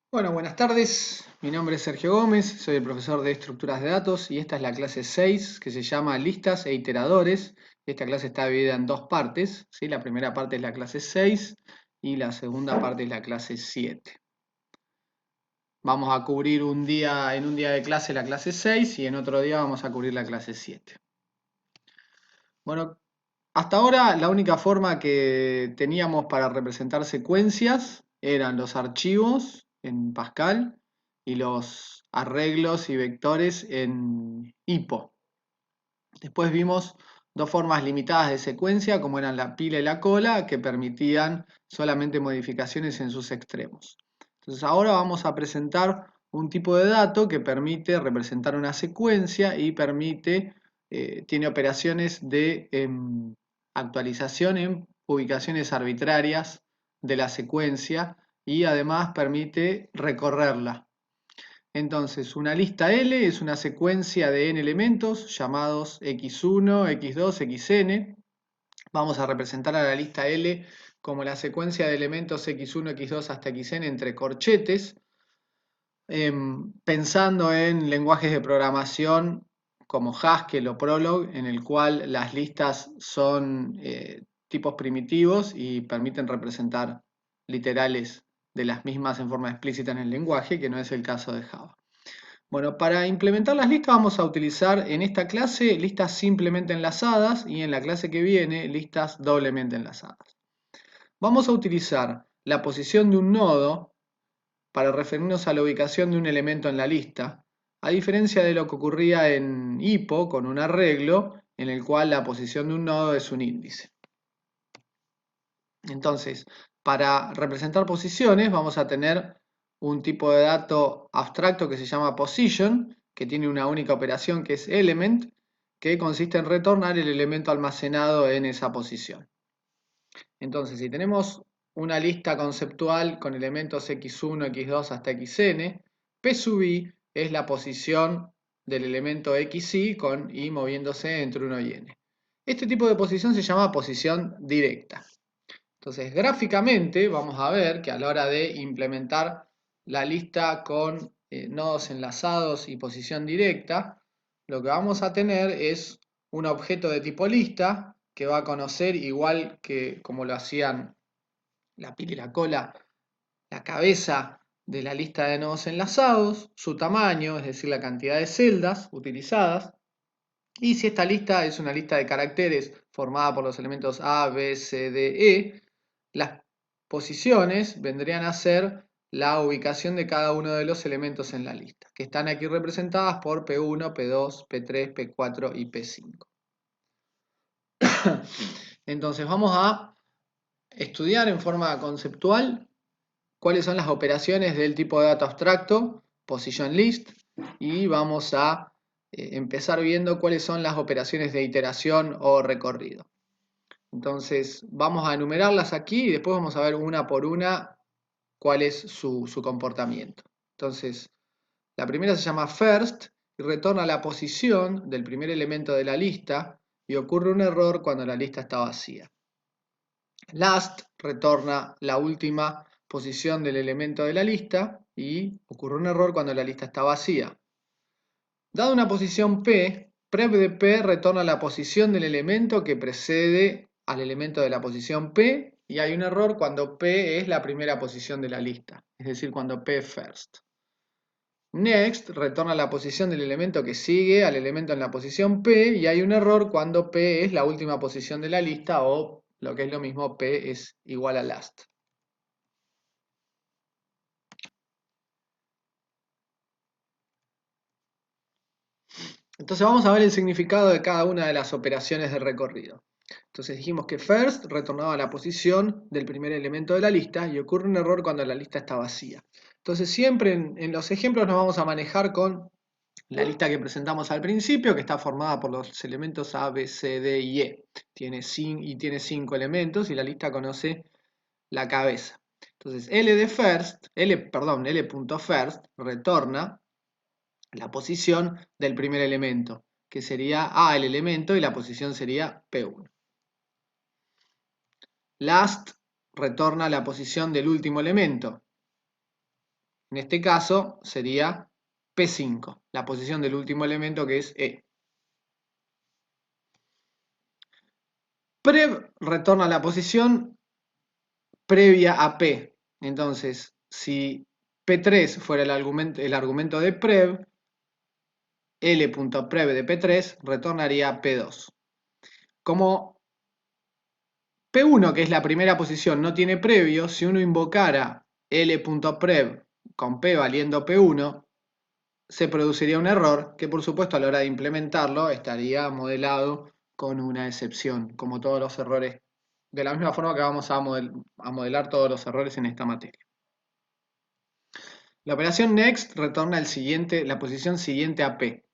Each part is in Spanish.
Bueno, buenas tardes. Mi nombre es Sergio Gómez, soy el profesor de estructuras de datos y esta es la clase 6 que se llama listas e iteradores. Esta clase está dividida en dos partes, ¿sí? La primera parte es la clase 6 y la segunda parte es la clase 7. Vamos a cubrir en un día de clase la clase 6 y en otro día vamos a cubrir la clase 7. Bueno, hasta ahora la única forma que teníamos para representar secuencias eran los archivos en Pascal y los arreglos y vectores en HIPPO. Después vimos dos formas limitadas de secuencia, como eran la pila y la cola, que permitían solamente modificaciones en sus extremos. Entonces ahora vamos a presentar un tipo de dato que permite representar una secuencia y tiene operaciones de actualización en ubicaciones arbitrarias de la secuencia y además permite recorrerla. Entonces, una lista L es una secuencia de n elementos llamados x1, x2, xn. Vamos a representar a la lista L como la secuencia de elementos x1, x2 hasta xn entre corchetes, pensando en lenguajes de programación como Haskell o Prolog, en el cual las listas son tipos primitivos y permiten representar literales de las mismas en forma explícita en el lenguaje, que no es el caso de Java. Bueno, para implementar las listas vamos a utilizar en esta clase listas simplemente enlazadas y en la clase que viene listas doblemente enlazadas. Vamos a utilizar la posición de un nodo para referirnos a la ubicación de un elemento en la lista, a diferencia de lo que ocurría en HIPPO con un arreglo en el cual la posición de un nodo es un índice. Entonces, para representar posiciones vamos a tener un tipo de dato abstracto que se llama position, que tiene una única operación que es element, que consiste en retornar el elemento almacenado en esa posición. Entonces, si tenemos una lista conceptual con elementos x1, x2 hasta xn, p sub i es la posición del elemento xi con i moviéndose entre 1 y n. Este tipo de posición se llama posición directa. Entonces, gráficamente vamos a ver que a la hora de implementar la lista con nodos enlazados y posición directa, lo que vamos a tener es un objeto de tipo lista que va a conocer, igual que como lo hacían la pila y la cola, la cabeza de la lista de nodos enlazados, su tamaño, es decir, la cantidad de celdas utilizadas, y si esta lista es una lista de caracteres formada por los elementos A, B, C, D, E, las posiciones vendrían a ser la ubicación de cada uno de los elementos en la lista, que están aquí representadas por P1, P2, P3, P4 y P5. Entonces vamos a estudiar en forma conceptual cuáles son las operaciones del tipo de dato abstracto, position list, y vamos a empezar viendo cuáles son las operaciones de iteración o recorrido. Entonces vamos a enumerarlas aquí y después vamos a ver una por una cuál es su comportamiento. Entonces, la primera se llama first y retorna la posición del primer elemento de la lista y ocurre un error cuando la lista está vacía. Last retorna la última posición del elemento de la lista y ocurre un error cuando la lista está vacía. Dada una posición P, prep de P retorna la posición del elemento que precede al elemento de la posición P y hay un error cuando P es la primera posición de la lista, es decir, cuando P es first. Next retorna la posición del elemento que sigue al elemento en la posición P y hay un error cuando P es la última posición de la lista o lo que es lo mismo, P es igual a last. Entonces vamos a ver el significado de cada una de las operaciones de recorrido. Entonces dijimos que first retornaba la posición del primer elemento de la lista y ocurre un error cuando la lista está vacía. Entonces siempre en los ejemplos nos vamos a manejar con la lista que presentamos al principio, que está formada por los elementos A, B, C, D y E. Tiene 5 elementos y la lista conoce la cabeza. Entonces L.first retorna la posición del primer elemento, que sería A el elemento y la posición sería P1. Last retorna la posición del último elemento, En este caso sería P5, la posición del último elemento que es E. Prev retorna la posición previa a P. Entonces, si P3 fuera el argumento de Prev, L.prev de P3 retornaría P2. Como P1, que es la primera posición, no tiene previo, si uno invocara L.prev con P valiendo P1, se produciría un error que, por supuesto, a la hora de implementarlo estaría modelado con una excepción, como todos los errores, de la misma forma que vamos a modelar todos los errores en esta materia. La operación next retorna la posición siguiente a P.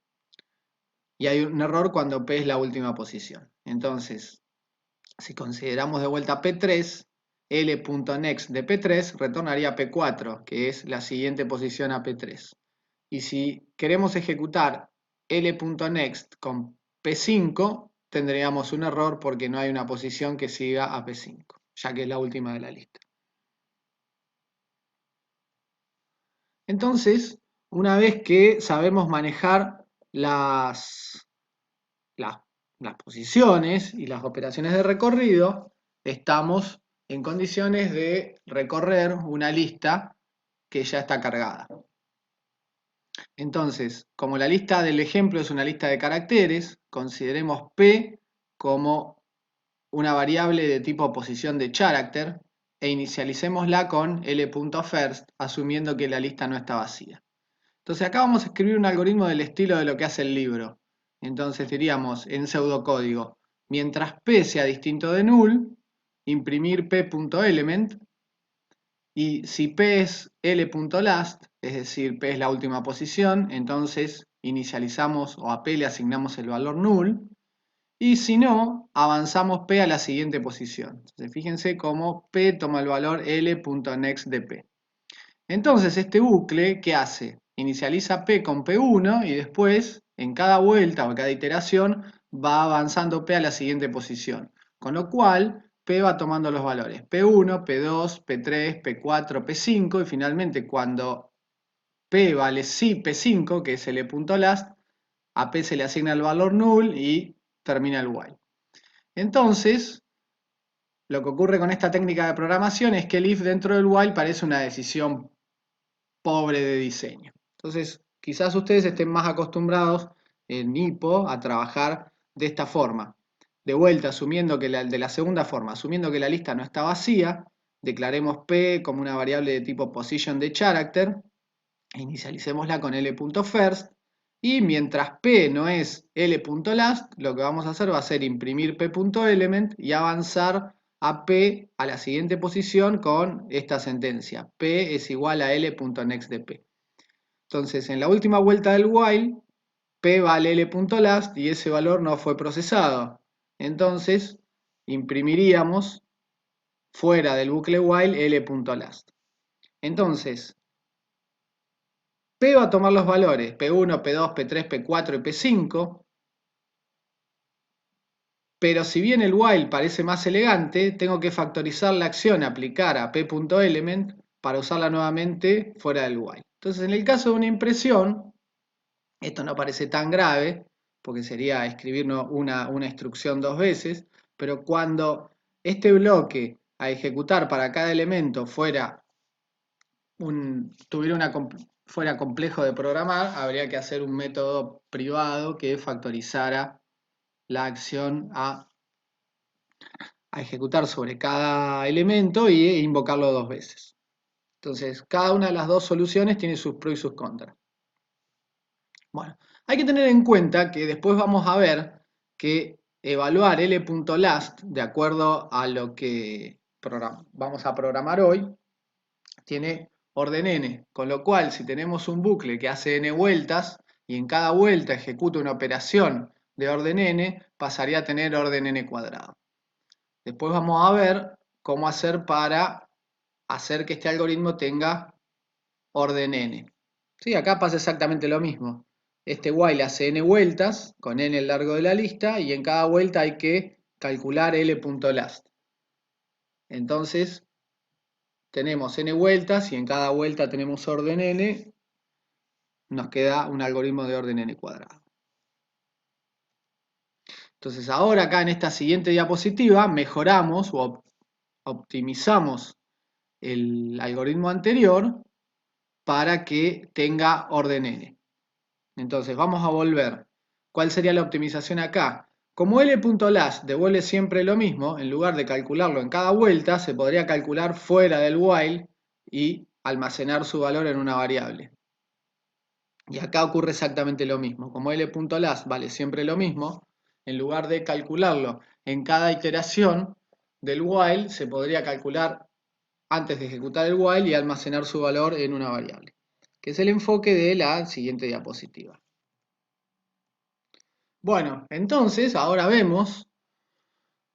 Y hay un error cuando P es la última posición. Entonces, si consideramos de vuelta P3, L.next de P3 retornaría P4, que es la siguiente posición a P3. Y si queremos ejecutar L.next con P5, tendríamos un error porque no hay una posición que siga a P5, ya que es la última de la lista. Entonces, una vez que sabemos manejar las posiciones y las operaciones de recorrido, estamos en condiciones de recorrer una lista que ya está cargada. Entonces, como la lista del ejemplo es una lista de caracteres, consideremos P como una variable de tipo posición de character e inicialicémosla con L.first, asumiendo que la lista no está vacía. Entonces acá vamos a escribir un algoritmo del estilo de lo que hace el libro. Entonces diríamos en pseudocódigo, mientras P sea distinto de null, imprimir P.element, y si P es L.last, es decir, P es la última posición, entonces inicializamos o a P le asignamos el valor null, y si no, avanzamos P a la siguiente posición. Entonces fíjense cómo P toma el valor L.next de P. Entonces este bucle, ¿qué hace? Inicializa P con P1 y después, en cada vuelta o en cada iteración, va avanzando P a la siguiente posición. Con lo cual, P va tomando los valores P1, P2, P3, P4, P5 y finalmente cuando P vale sí P5, que es L.last, a P se le asigna el valor null y termina el while. Entonces, lo que ocurre con esta técnica de programación es que el if dentro del while parece una decisión pobre de diseño. Entonces, quizás ustedes estén más acostumbrados en HIPPO a trabajar de esta forma. De vuelta, asumiendo que de la segunda forma, asumiendo que la lista no está vacía, declaremos P como una variable de tipo position de character, inicialicémosla con L.first, y mientras P no es L.last, lo que vamos a hacer va a ser imprimir P.element y avanzar a P a la siguiente posición con esta sentencia. P es igual a L.next de P. Entonces, en la última vuelta del while, P vale L.last y ese valor no fue procesado. Entonces, imprimiríamos fuera del bucle while L.last. Entonces, P va a tomar los valores P1, P2, P3, P4 y P5, pero si bien el while parece más elegante, tengo que factorizar la acción aplicar a P.element para usarla nuevamente fuera del while. Entonces, en el caso de una impresión, esto no parece tan grave, porque sería escribir una instrucción dos veces, pero cuando este bloque a ejecutar para cada elemento fuera complejo de programar, habría que hacer un método privado que factorizara la acción a ejecutar sobre cada elemento e invocarlo dos veces. Entonces, cada una de las dos soluciones tiene sus pros y sus contras. Bueno, hay que tener en cuenta que después vamos a ver que evaluar L.last de acuerdo a lo que vamos a programar hoy tiene orden n, con lo cual si tenemos un bucle que hace n vueltas y en cada vuelta ejecuta una operación de orden n, pasaría a tener orden n cuadrado. Después vamos a ver cómo hacer para hacer que este algoritmo tenga orden n. Sí, acá pasa exactamente lo mismo. Este while hace n vueltas con n el largo de la lista y en cada vuelta hay que calcular L.last. Entonces, tenemos n vueltas y en cada vuelta tenemos orden n, nos queda un algoritmo de orden n cuadrado. Entonces ahora acá en esta siguiente diapositiva mejoramos o optimizamos el algoritmo anterior para que tenga orden n. Entonces vamos a volver. ¿Cuál sería la optimización acá? Como L.last devuelve siempre lo mismo, en lugar de calcularlo en cada vuelta, se podría calcular fuera del while y almacenar su valor en una variable. Y acá ocurre exactamente lo mismo. Como L.last vale siempre lo mismo, en lugar de calcularlo en cada iteración del while, se podría calcular antes de ejecutar el while y almacenar su valor en una variable, que es el enfoque de la siguiente diapositiva. Bueno, entonces ahora vemos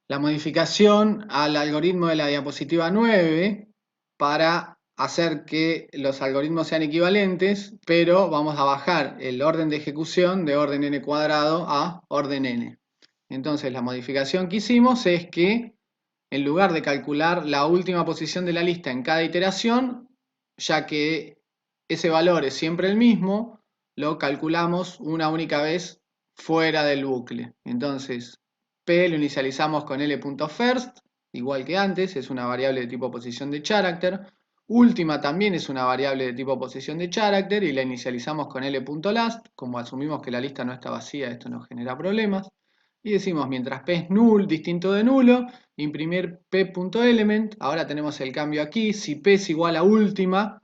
la modificación al algoritmo de la diapositiva 9 para hacer que los algoritmos sean equivalentes, pero vamos a bajar el orden de ejecución de orden n cuadrado a orden n. Entonces la modificación que hicimos es que en lugar de calcular la última posición de la lista en cada iteración, ya que ese valor es siempre el mismo, lo calculamos una única vez fuera del bucle. Entonces, P lo inicializamos con L.first, igual que antes, es una variable de tipo posición de character. Última también es una variable de tipo posición de character y la inicializamos con L.last. Como asumimos que la lista no está vacía, esto nos genera problemas. Y decimos, mientras P es null, distinto de nulo, imprimir P.element. Ahora tenemos el cambio aquí. Si P es igual a última,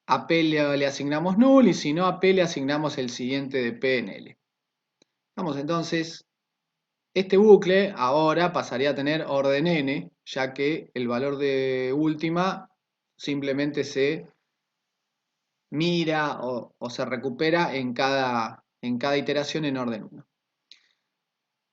a P le asignamos null y si no, a P le asignamos el siguiente de P en L. Vamos entonces, este bucle ahora pasaría a tener orden n, ya que el valor de última simplemente se mira o se recupera en cada iteración en orden 1.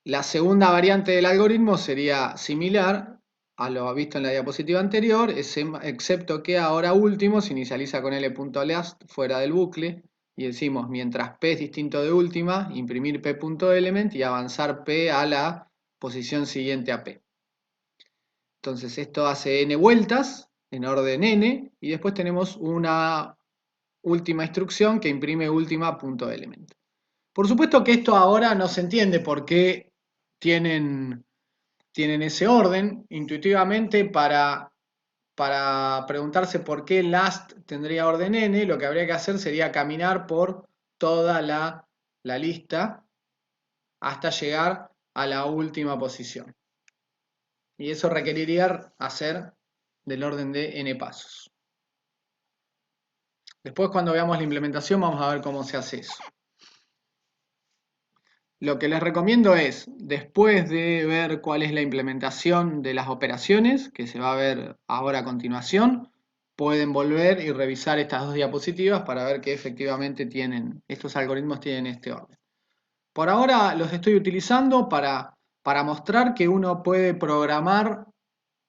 La segunda variante del algoritmo sería similar a lo visto en la diapositiva anterior, excepto que ahora último se inicializa con L.last fuera del bucle y decimos mientras P es distinto de última, imprimir P.element y avanzar P a la posición siguiente a P. Entonces esto hace n vueltas en orden n y después tenemos una última instrucción que imprime última.element. Por supuesto que esto ahora no se entiende por qué tienen ese orden. Intuitivamente para preguntarse por qué last tendría orden n, lo que habría que hacer sería caminar por toda la lista hasta llegar a la última posición. Y eso requeriría hacer del orden de n pasos. Después cuando veamos la implementación vamos a ver cómo se hace eso. Lo que les recomiendo es, después de ver cuál es la implementación de las operaciones, que se va a ver ahora a continuación, pueden volver y revisar estas dos diapositivas para ver que efectivamente estos algoritmos tienen este orden. Por ahora los estoy utilizando para mostrar que uno puede programar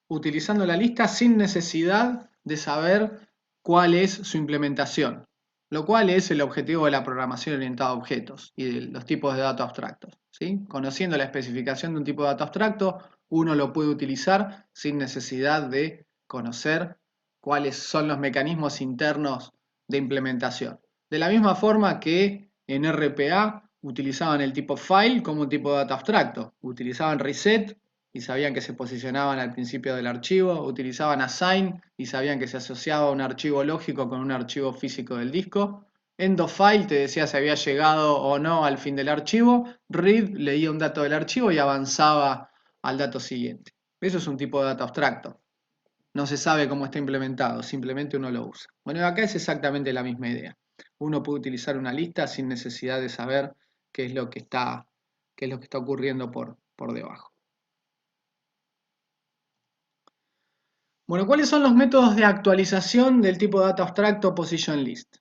utilizando la lista sin necesidad de saber cuál es su implementación, lo cual es el objetivo de la programación orientada a objetos y de los tipos de datos abstractos, ¿sí? Conociendo la especificación de un tipo de dato abstracto, uno lo puede utilizar sin necesidad de conocer cuáles son los mecanismos internos de implementación. De la misma forma que en RPA utilizaban el tipo file como un tipo de dato abstracto, utilizaban reset y sabían que se posicionaban al principio del archivo, utilizaban assign y sabían que se asociaba un archivo lógico con un archivo físico del disco. End of file te decía si había llegado o no al fin del archivo. Read leía un dato del archivo y avanzaba al dato siguiente. Eso es un tipo de dato abstracto. No se sabe cómo está implementado, simplemente uno lo usa. Bueno, acá es exactamente la misma idea. Uno puede utilizar una lista sin necesidad de saber qué es lo que está ocurriendo por debajo. Bueno, ¿cuáles son los métodos de actualización del tipo de dato abstracto position list?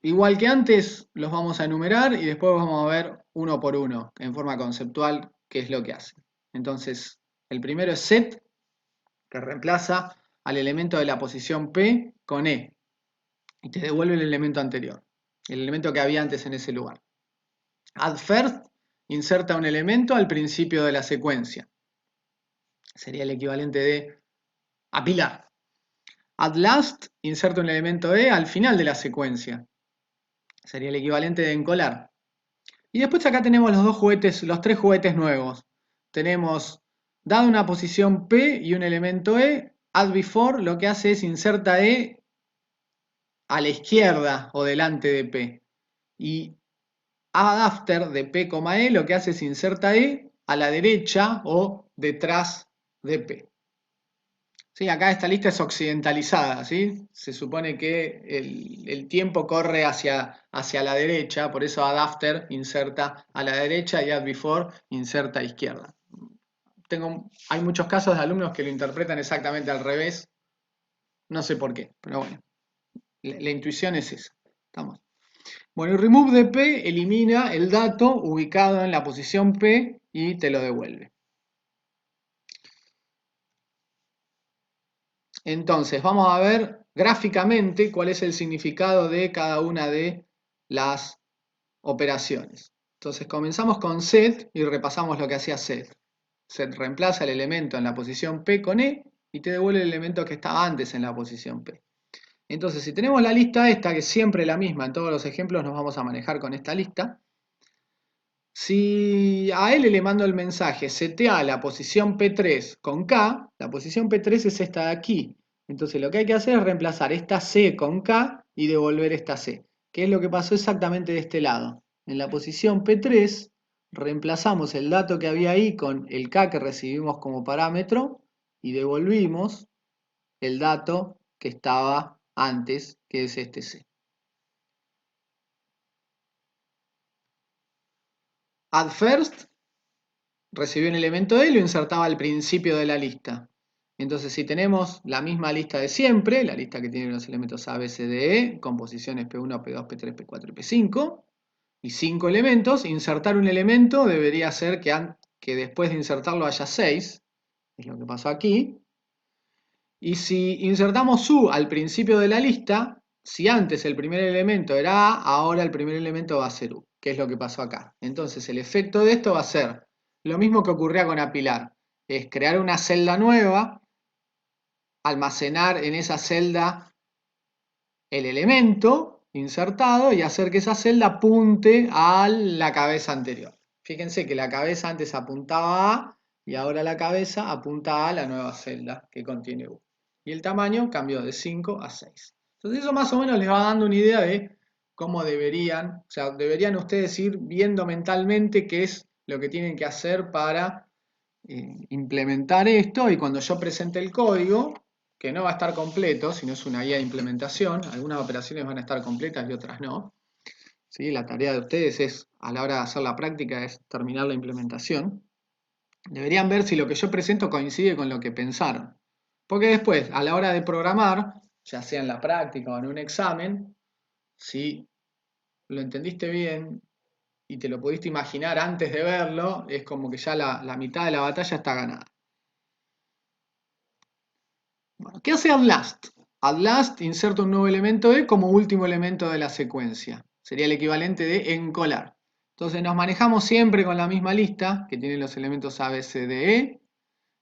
Igual que antes, los vamos a enumerar y después vamos a ver uno por uno, en forma conceptual, qué es lo que hacen. Entonces, el primero es set, que reemplaza al elemento de la posición P con E y te devuelve el elemento anterior, el elemento que había antes en ese lugar. Add first inserta un elemento al principio de la secuencia. Sería el equivalente de apilar. At last, inserto un elemento E al final de la secuencia. Sería el equivalente de encolar. Y después acá tenemos los tres juguetes nuevos. Tenemos, dado una posición P y un elemento E, add before lo que hace es inserta E a la izquierda o delante de P. Y add after de P, E lo que hace es inserta E a la derecha o detrás de P. Sí, acá esta lista es occidentalizada, ¿sí? Se supone que el tiempo corre hacia la derecha, por eso add after inserta a la derecha y add before inserta a izquierda. Hay muchos casos de alumnos que lo interpretan exactamente al revés, no sé por qué, pero bueno, la intuición es esa. ¿Estamos? Bueno, y remove de P elimina el dato ubicado en la posición P y te lo devuelve. Entonces, vamos a ver gráficamente cuál es el significado de cada una de las operaciones. Entonces, comenzamos con set y repasamos lo que hacía set. Set reemplaza el elemento en la posición P con E y te devuelve el elemento que estaba antes en la posición P. Entonces, si tenemos la lista esta, que es siempre la misma, en todos los ejemplos nos vamos a manejar con esta lista. Si a L le mando el mensaje setea la posición P3 con K, la posición P3 es esta de aquí. Entonces lo que hay que hacer es reemplazar esta C con K y devolver esta C, que es lo que pasó exactamente de este lado. En la posición P3 reemplazamos el dato que había ahí con el K que recibimos como parámetro y devolvimos el dato que estaba antes, que es este C. Add first recibió un elemento E y lo insertaba al principio de la lista. Entonces, si tenemos la misma lista de siempre, la lista que tiene los elementos A, B, C, D, E, con posiciones P1, P2, P3, P4 y P5, y 5 elementos, insertar un elemento debería ser que después de insertarlo haya 6, es lo que pasó aquí. Y si insertamos U al principio de la lista, si antes el primer elemento era A, ahora el primer elemento va a ser U, que es lo que pasó acá. Entonces el efecto de esto va a ser lo mismo que ocurría con apilar, es crear una celda nueva, almacenar en esa celda el elemento insertado y hacer que esa celda apunte a la cabeza anterior. Fíjense que la cabeza antes apuntaba a A y ahora la cabeza apunta a la nueva celda que contiene U. Y el tamaño cambió de 5 a 6. Entonces eso más o menos les va dando una idea de cómo deberían ustedes ir viendo mentalmente qué es lo que tienen que hacer para implementar esto, y cuando yo presente el código, que no va a estar completo, sino es una guía de implementación, algunas operaciones van a estar completas y otras no. ¿Sí? La tarea de ustedes es, a la hora de hacer la práctica, es terminar la implementación. Deberían ver si lo que yo presento coincide con lo que pensaron. Porque después, a la hora de programar, ya sea en la práctica o en un examen, si lo entendiste bien y te lo pudiste imaginar antes de verlo, es como que ya la mitad de la batalla está ganada. Bueno, ¿qué hace addLast? AddLast inserta un nuevo elemento E como último elemento de la secuencia. Sería el equivalente de encolar. Entonces nos manejamos siempre con la misma lista, que tiene los elementos A, B, C, D, E,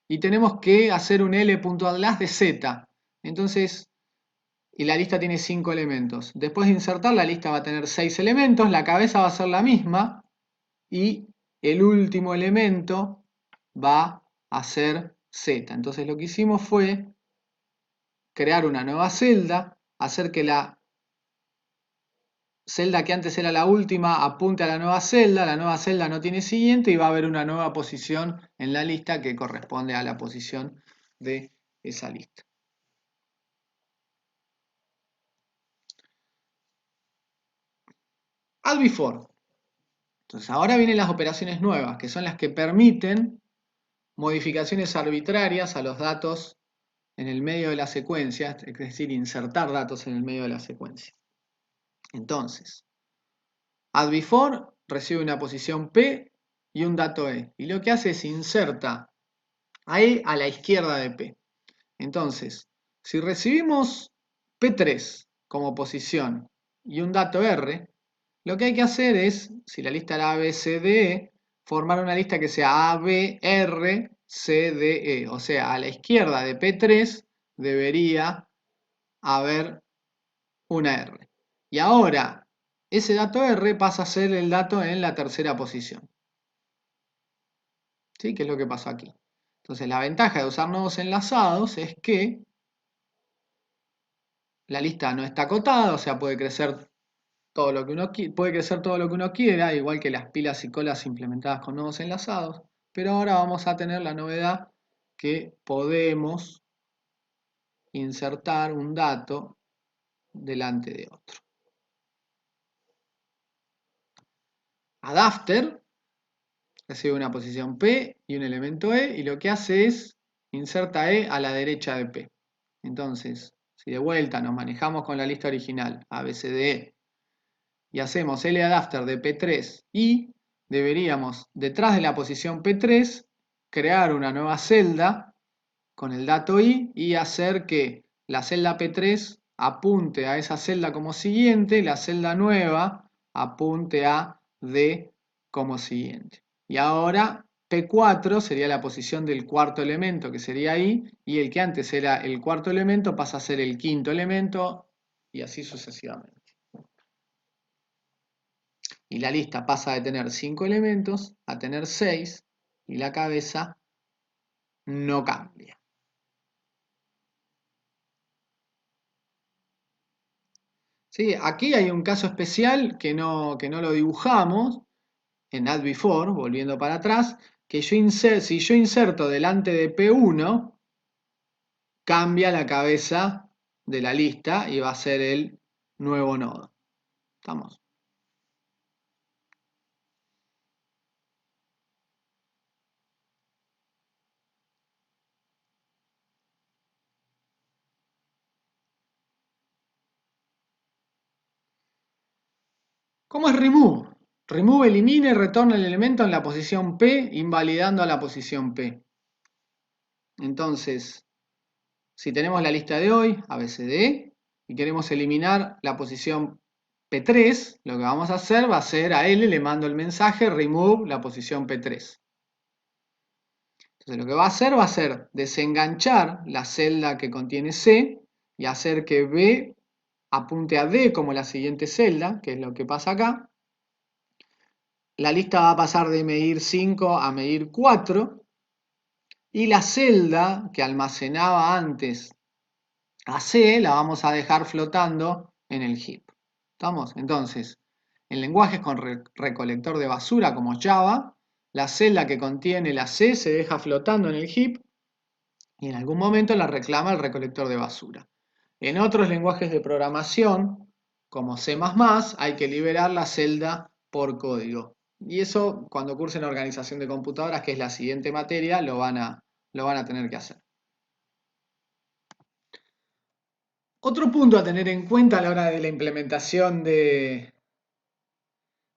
y tenemos que hacer un L.addLast de Z. Entonces, y la lista tiene 5 elementos. Después de insertar, la lista va a tener 6 elementos, la cabeza va a ser la misma, y el último elemento va a ser Z. Entonces lo que hicimos fue crear una nueva celda, hacer que la celda que antes era la última apunte a la nueva celda no tiene siguiente y va a haber una nueva posición en la lista que corresponde a la posición de esa lista. Add before. Entonces ahora vienen las operaciones nuevas, que son las que permiten modificaciones arbitrarias a los datos en el medio de la secuencia, es decir, insertar datos en el medio de la secuencia. Entonces, add before recibe una posición P y un dato E. Y lo que hace es inserta a E a la izquierda de P. Entonces, si recibimos P3 como posición y un dato R, lo que hay que hacer es, si la lista era A, B, C, D, E, formar una lista que sea A, B, R, C, D, E. O sea, a la izquierda de P3 debería haber una R. Y ahora, ese dato R pasa a ser el dato en la tercera posición. ¿Sí? ¿Qué es lo que pasó aquí? Entonces, la ventaja de usar nodos enlazados es que la lista no está acotada, o sea, puede crecer todo lo que uno quiera, igual que las pilas y colas implementadas con nodos enlazados, pero ahora vamos a tener la novedad que podemos insertar un dato delante de otro. Adapter recibe una posición P y un elemento E, y lo que hace es inserta E a la derecha de P. Entonces, si de vuelta nos manejamos con la lista original ABCDE y hacemos LAdapter de P3 y deberíamos, detrás de la posición P3, crear una nueva celda con el dato I y hacer que la celda P3 apunte a esa celda como siguiente y la celda nueva apunte a D como siguiente. Y ahora P4 sería la posición del cuarto elemento, que sería I, y el que antes era el cuarto elemento pasa a ser el quinto elemento, y así sucesivamente. Y la lista pasa de tener 5 elementos a tener 6, y la cabeza no cambia. ¿Sí? Aquí hay un caso especial que no lo dibujamos en Add Before, volviendo para atrás, que si yo inserto delante de P1, cambia la cabeza de la lista y va a ser el nuevo nodo. ¿Estamos? ¿Cómo es remove? Remove elimina y retorna el elemento en la posición P, invalidando a la posición P. Entonces, si tenemos la lista de hoy, ABCDE, y queremos eliminar la posición P3, lo que vamos a hacer va a ser a L le mando el mensaje remove la posición P3. Entonces lo que va a ser desenganchar la celda que contiene C y hacer que B apunte a D como la siguiente celda, que es lo que pasa acá. La lista va a pasar de medir 5 a medir 4 y la celda que almacenaba antes a C la vamos a dejar flotando en el heap. ¿Estamos? Entonces, en lenguajes con recolector de basura como Java, la celda que contiene la C se deja flotando en el heap y en algún momento la reclama el recolector de basura. En otros lenguajes de programación, como C++, hay que liberar la celda por código. Y eso, cuando cursen organización de computadoras, que es la siguiente materia, lo van a tener que hacer. Otro punto a tener en cuenta a la hora de la implementación de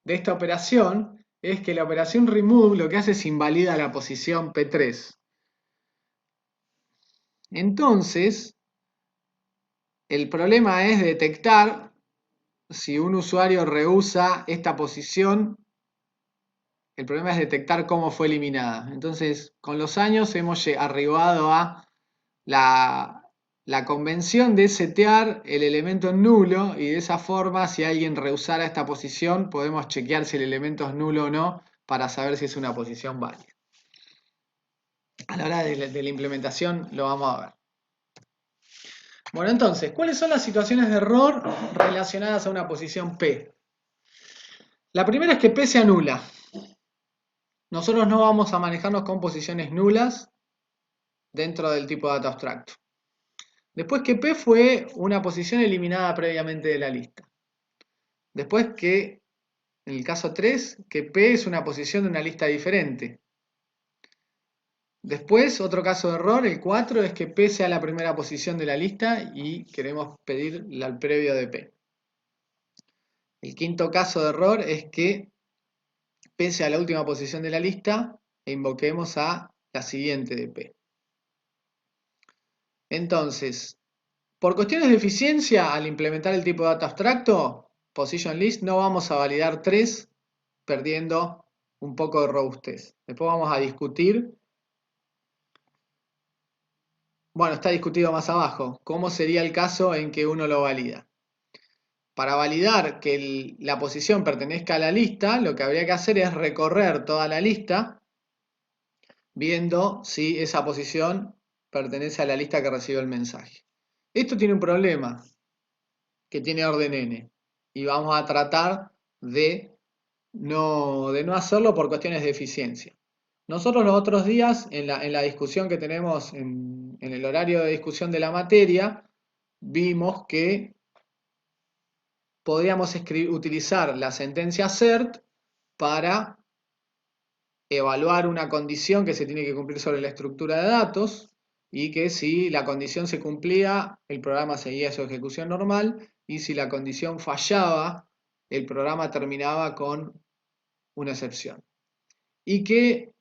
esta operación es que la operación remove lo que hace es invalida la posición P3. Entonces, el problema es detectar si un usuario rehúsa esta posición. El problema es detectar cómo fue eliminada. Entonces, con los años hemos arribado a la convención de setear el elemento nulo y de esa forma, si alguien rehusara esta posición, podemos chequear si el elemento es nulo o no para saber si es una posición válida. A la hora de la implementación lo vamos a ver. Bueno, entonces, ¿cuáles son las situaciones de error relacionadas a una posición P? La primera es que P se anula. Nosotros no vamos a manejarnos con posiciones nulas dentro del tipo de dato abstracto. Después que P fue una posición eliminada previamente de la lista. Después que, en el caso 3, que P es una posición de una lista diferente. Después, otro caso de error, el 4, es que P sea la primera posición de la lista y queremos pedir el previo de P. El quinto caso de error es que P sea la última posición de la lista e invoquemos a la siguiente de P. Entonces, por cuestiones de eficiencia, al implementar el tipo de dato abstracto, position list, no vamos a validar 3 perdiendo un poco de robustez. Después vamos a discutir Bueno, está discutido más abajo. ¿Cómo sería el caso en que uno lo valida? Para validar que la posición pertenezca a la lista, lo que habría que hacer es recorrer toda la lista viendo si esa posición pertenece a la lista que recibe el mensaje. Esto tiene un problema, que tiene orden n, y vamos a tratar de no hacerlo por cuestiones de eficiencia. Nosotros los otros días, en la discusión que tenemos en el horario de discusión de la materia, vimos que podríamos utilizar la sentencia assert para evaluar una condición que se tiene que cumplir sobre la estructura de datos y que si la condición se cumplía, el programa seguía su ejecución normal, y si la condición fallaba, el programa terminaba con una excepción. Y que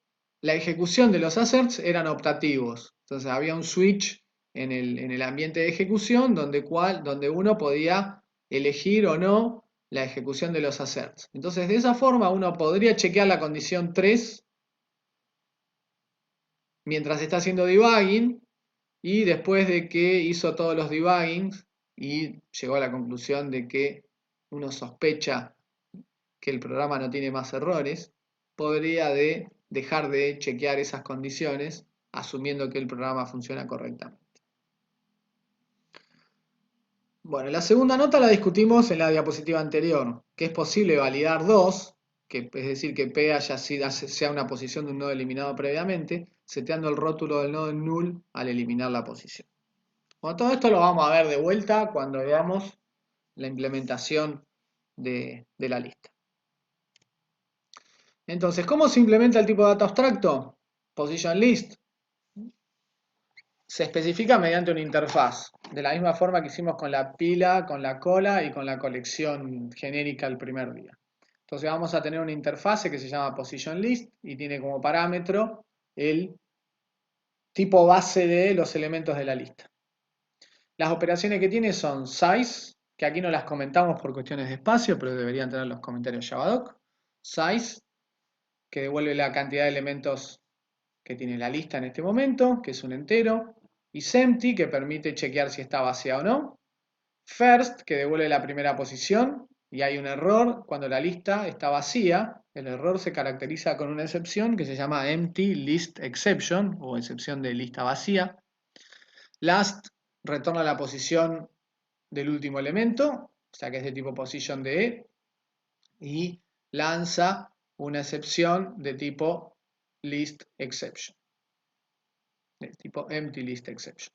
la ejecución de los asserts eran optativos. Entonces había un switch en el ambiente de ejecución donde uno podía elegir o no la ejecución de los asserts. Entonces de esa forma uno podría chequear la condición 3 mientras está haciendo debugging, y después de que hizo todos los debuggings y llegó a la conclusión de que uno sospecha que el programa no tiene más errores, podría dejar de chequear esas condiciones asumiendo que el programa funciona correctamente. Bueno, la segunda nota la discutimos en la diapositiva anterior, que es posible validar 2, es decir, que P sea una posición de un nodo eliminado previamente, seteando el rótulo del nodo en null al eliminar la posición. Bueno, todo esto lo vamos a ver de vuelta cuando veamos la implementación de la lista. Entonces, ¿cómo se implementa el tipo de dato abstracto? Position list. Se especifica mediante una interfaz, de la misma forma que hicimos con la pila, con la cola y con la colección genérica el primer día. Entonces vamos a tener una interfase que se llama position list y tiene como parámetro el tipo base de los elementos de la lista. Las operaciones que tiene son size, que aquí no las comentamos por cuestiones de espacio, pero deberían tener los comentarios Javadoc. Size, que devuelve la cantidad de elementos que tiene la lista en este momento, que es un entero. IsEmpty, que permite chequear si está vacía o no. First, que devuelve la primera posición, y hay un error cuando la lista está vacía. El error se caracteriza con una excepción que se llama empty list exception, o excepción de lista vacía. Last retorna la posición del último elemento, o sea que es de tipo position de E, y lanza una excepción de tipo list exception, de tipo empty list exception.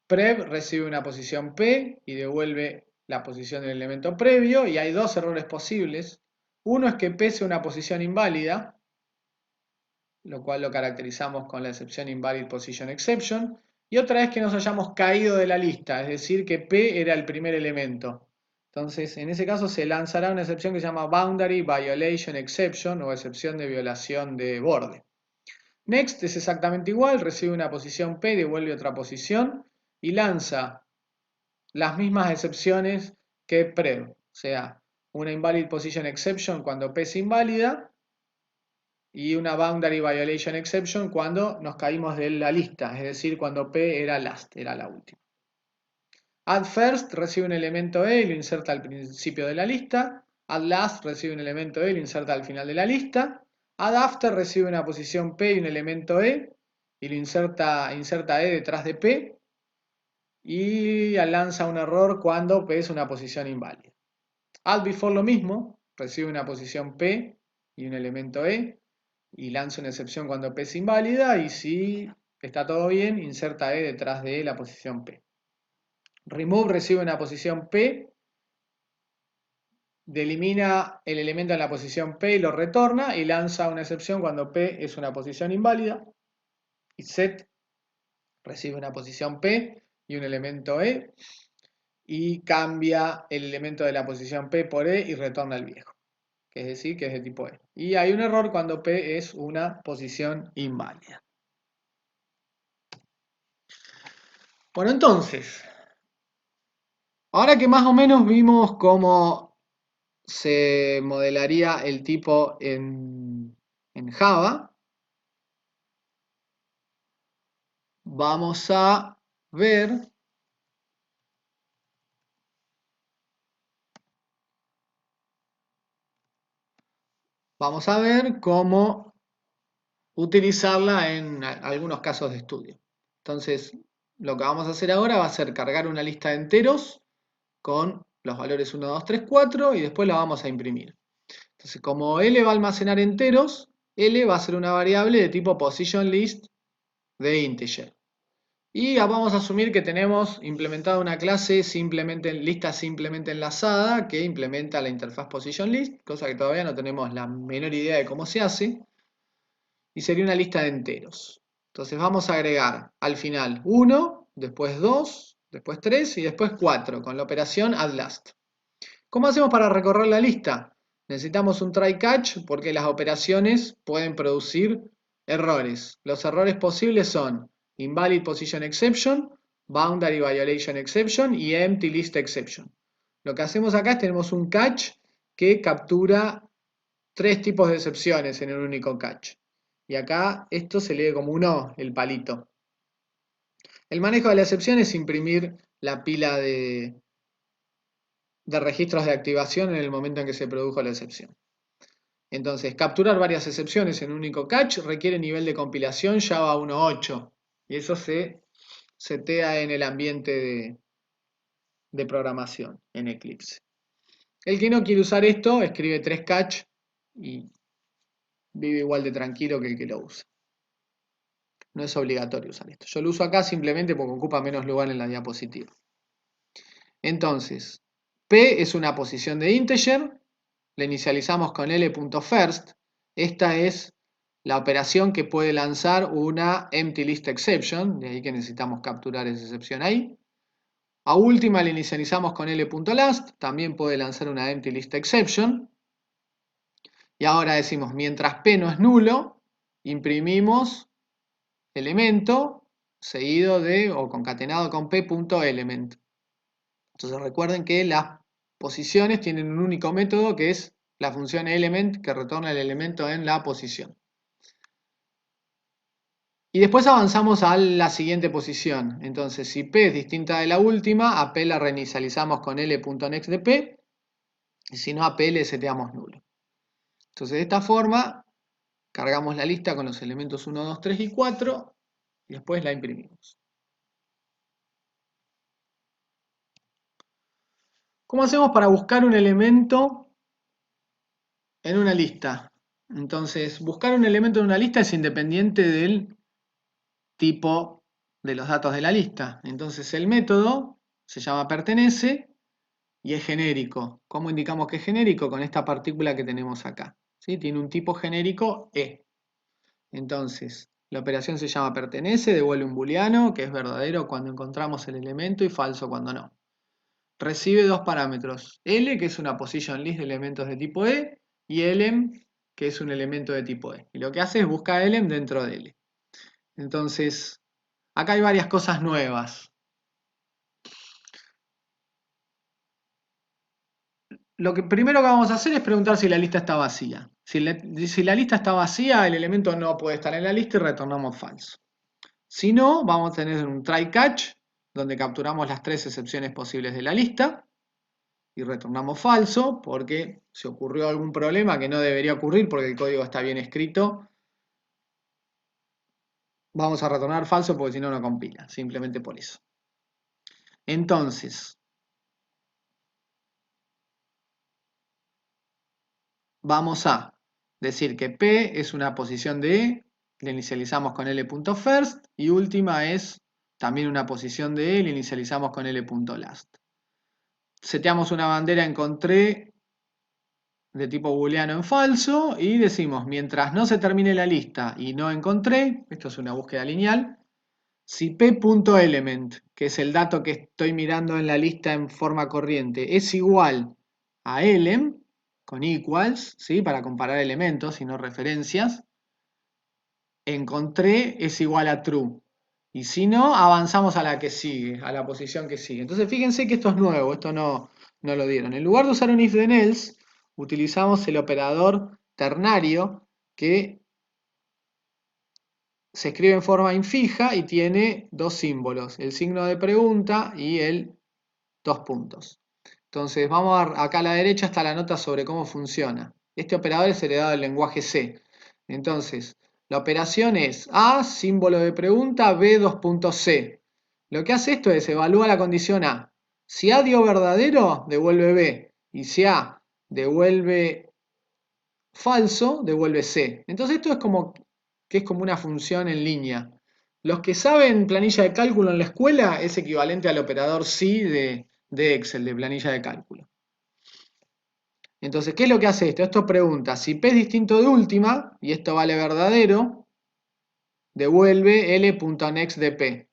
Prev recibe una posición P y devuelve la posición del elemento previo, y hay dos errores posibles. Uno es que P sea una posición inválida, lo cual lo caracterizamos con la excepción invalid position exception, y otra es que nos hayamos caído de la lista, es decir, que P era el primer elemento. Entonces, en ese caso se lanzará una excepción que se llama Boundary Violation Exception, o excepción de violación de borde. Next es exactamente igual, recibe una posición P, devuelve otra posición y lanza las mismas excepciones que Prev, o sea, una Invalid Position Exception cuando P es inválida y una Boundary Violation Exception cuando nos caímos de la lista, es decir, cuando P era last, era la última. Add first recibe un elemento E y lo inserta al principio de la lista. Add last recibe un elemento E y lo inserta al final de la lista. Add after recibe una posición P y un elemento E y lo inserta E detrás de P, y lanza un error cuando P es una posición inválida. Add before lo mismo, recibe una posición P y un elemento E y lanza una excepción cuando P es inválida, y si está todo bien, inserta E detrás de la posición P. Remove recibe una posición P, delimina el elemento en la posición P y lo retorna, y lanza una excepción cuando P es una posición inválida. Y set recibe una posición P y un elemento E y cambia el elemento de la posición P por E y retorna el viejo, que es decir, que es de tipo E. Y hay un error cuando P es una posición inválida. Bueno, entonces, ahora que más o menos vimos cómo se modelaría el tipo en Java, vamos a ver cómo utilizarla en algunos casos de estudio. Entonces, lo que vamos a hacer ahora va a ser cargar una lista de enteros con los valores 1, 2, 3, 4 y después la vamos a imprimir. Entonces, como L va a almacenar enteros, L va a ser una variable de tipo positionList de integer. Y vamos a asumir que tenemos implementada una clase lista simplemente enlazada que implementa la interfaz positionList, cosa que todavía no tenemos la menor idea de cómo se hace. Y sería una lista de enteros. Entonces vamos a agregar al final 1, después 2, después 3 y después 4 con la operación addLast. ¿Cómo hacemos para recorrer la lista? Necesitamos un try catch porque las operaciones pueden producir errores. Los errores posibles son invalid position exception, boundary violation exception y empty list exception. Lo que hacemos acá es tenemos un catch que captura 3 tipos de excepciones en un único catch. Y acá esto se lee como un O, el palito. El manejo de la excepción es imprimir la pila de registros de activación en el momento en que se produjo la excepción. Entonces, capturar varias excepciones en un único catch requiere nivel de compilación Java 1.8 y eso se setea en el ambiente de programación en Eclipse. El que no quiere usar esto escribe 3 catch y vive igual de tranquilo que el que lo usa. No es obligatorio usar esto. Yo lo uso acá simplemente porque ocupa menos lugar en la diapositiva. Entonces, P es una posición de integer, le inicializamos con L.first. Esta es la operación que puede lanzar una empty list exception, de ahí que necesitamos capturar esa excepción ahí. A última le inicializamos con L.last, también puede lanzar una empty list exception. Y ahora decimos, mientras P no es nulo, imprimimos elemento seguido de o concatenado con P.element. Entonces recuerden que las posiciones tienen un único método que es la función element que retorna el elemento en la posición. Y después avanzamos a la siguiente posición. Entonces si P es distinta de la última, a P la reinicializamos con L.next de P. Y si no, a P le seteamos nulo. Entonces de esta forma cargamos la lista con los elementos 1, 2, 3 y 4 y después la imprimimos. ¿Cómo hacemos para buscar un elemento en una lista? Entonces, buscar un elemento en una lista es independiente del tipo de los datos de la lista. Entonces, el método se llama pertenece y es genérico. ¿Cómo indicamos que es genérico? Con esta partícula que tenemos acá. ¿Sí? Tiene un tipo genérico E. Entonces, la operación se llama pertenece, devuelve un booleano que es verdadero cuando encontramos el elemento y falso cuando no. Recibe dos parámetros, L, que es una position list de elementos de tipo E, y elem, que es un elemento de tipo E. Y lo que hace es buscar elem dentro de L. Entonces, acá hay varias cosas nuevas. Lo que primero que vamos a hacer es preguntar si la lista está vacía. Si la lista está vacía, el elemento no puede estar en la lista y retornamos falso. Si no, vamos a tener un try catch, donde capturamos las 3 excepciones posibles de la lista y retornamos falso porque se ocurrió algún problema que no debería ocurrir porque el código está bien escrito. Vamos a retornar falso porque si no, no compila, simplemente por eso. Entonces, vamos a decir que P es una posición de E, le inicializamos con L.first y última es también una posición de E, le inicializamos con L.last. Seteamos una bandera encontré de tipo booleano en falso y decimos, mientras no se termine la lista y no encontré, esto es una búsqueda lineal, si p.element, que es el dato que estoy mirando en la lista en forma corriente, es igual a elem, con equals, ¿sí? Para comparar elementos y no referencias, encontré es igual a true. Y si no, avanzamos a la que sigue, a la posición que sigue. Entonces fíjense que esto es nuevo, esto no lo dieron. En lugar de usar un if then else, utilizamos el operador ternario que se escribe en forma infija y tiene dos símbolos, el signo de pregunta y el dos puntos. Entonces acá a la derecha está la nota sobre cómo funciona. Este operador es heredado del lenguaje C. Entonces, la operación es A, símbolo de pregunta, B, dos puntos C. Lo que hace esto es evalúa la condición A. Si A dio verdadero, devuelve B. Y si A devuelve falso, devuelve C. Entonces esto es como una función en línea. Los que saben planilla de cálculo en la escuela es equivalente al operador SI de Excel, de planilla de cálculo. Entonces, ¿qué es lo que hace esto? Esto pregunta, si P es distinto de última, y esto vale verdadero, devuelve L.next de P.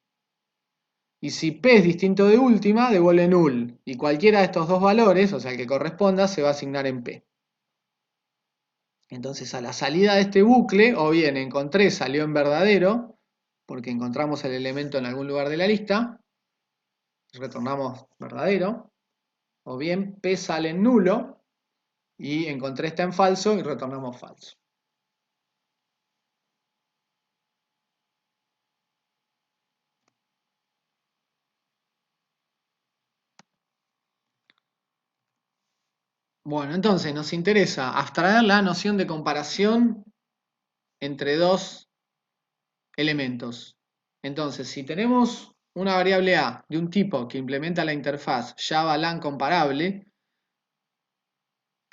Y si P es distinto de última, devuelve null. Y cualquiera de estos dos valores, o sea el que corresponda, se va a asignar en P. Entonces a la salida de este bucle, o bien encontré salió en verdadero, porque encontramos el elemento en algún lugar de la lista, retornamos verdadero, o bien P sale en nulo, y encontré está en falso y retornamos falso. Bueno, entonces nos interesa abstraer la noción de comparación entre dos elementos. Entonces, si tenemos una variable A de un tipo que implementa la interfaz Java LAN comparable,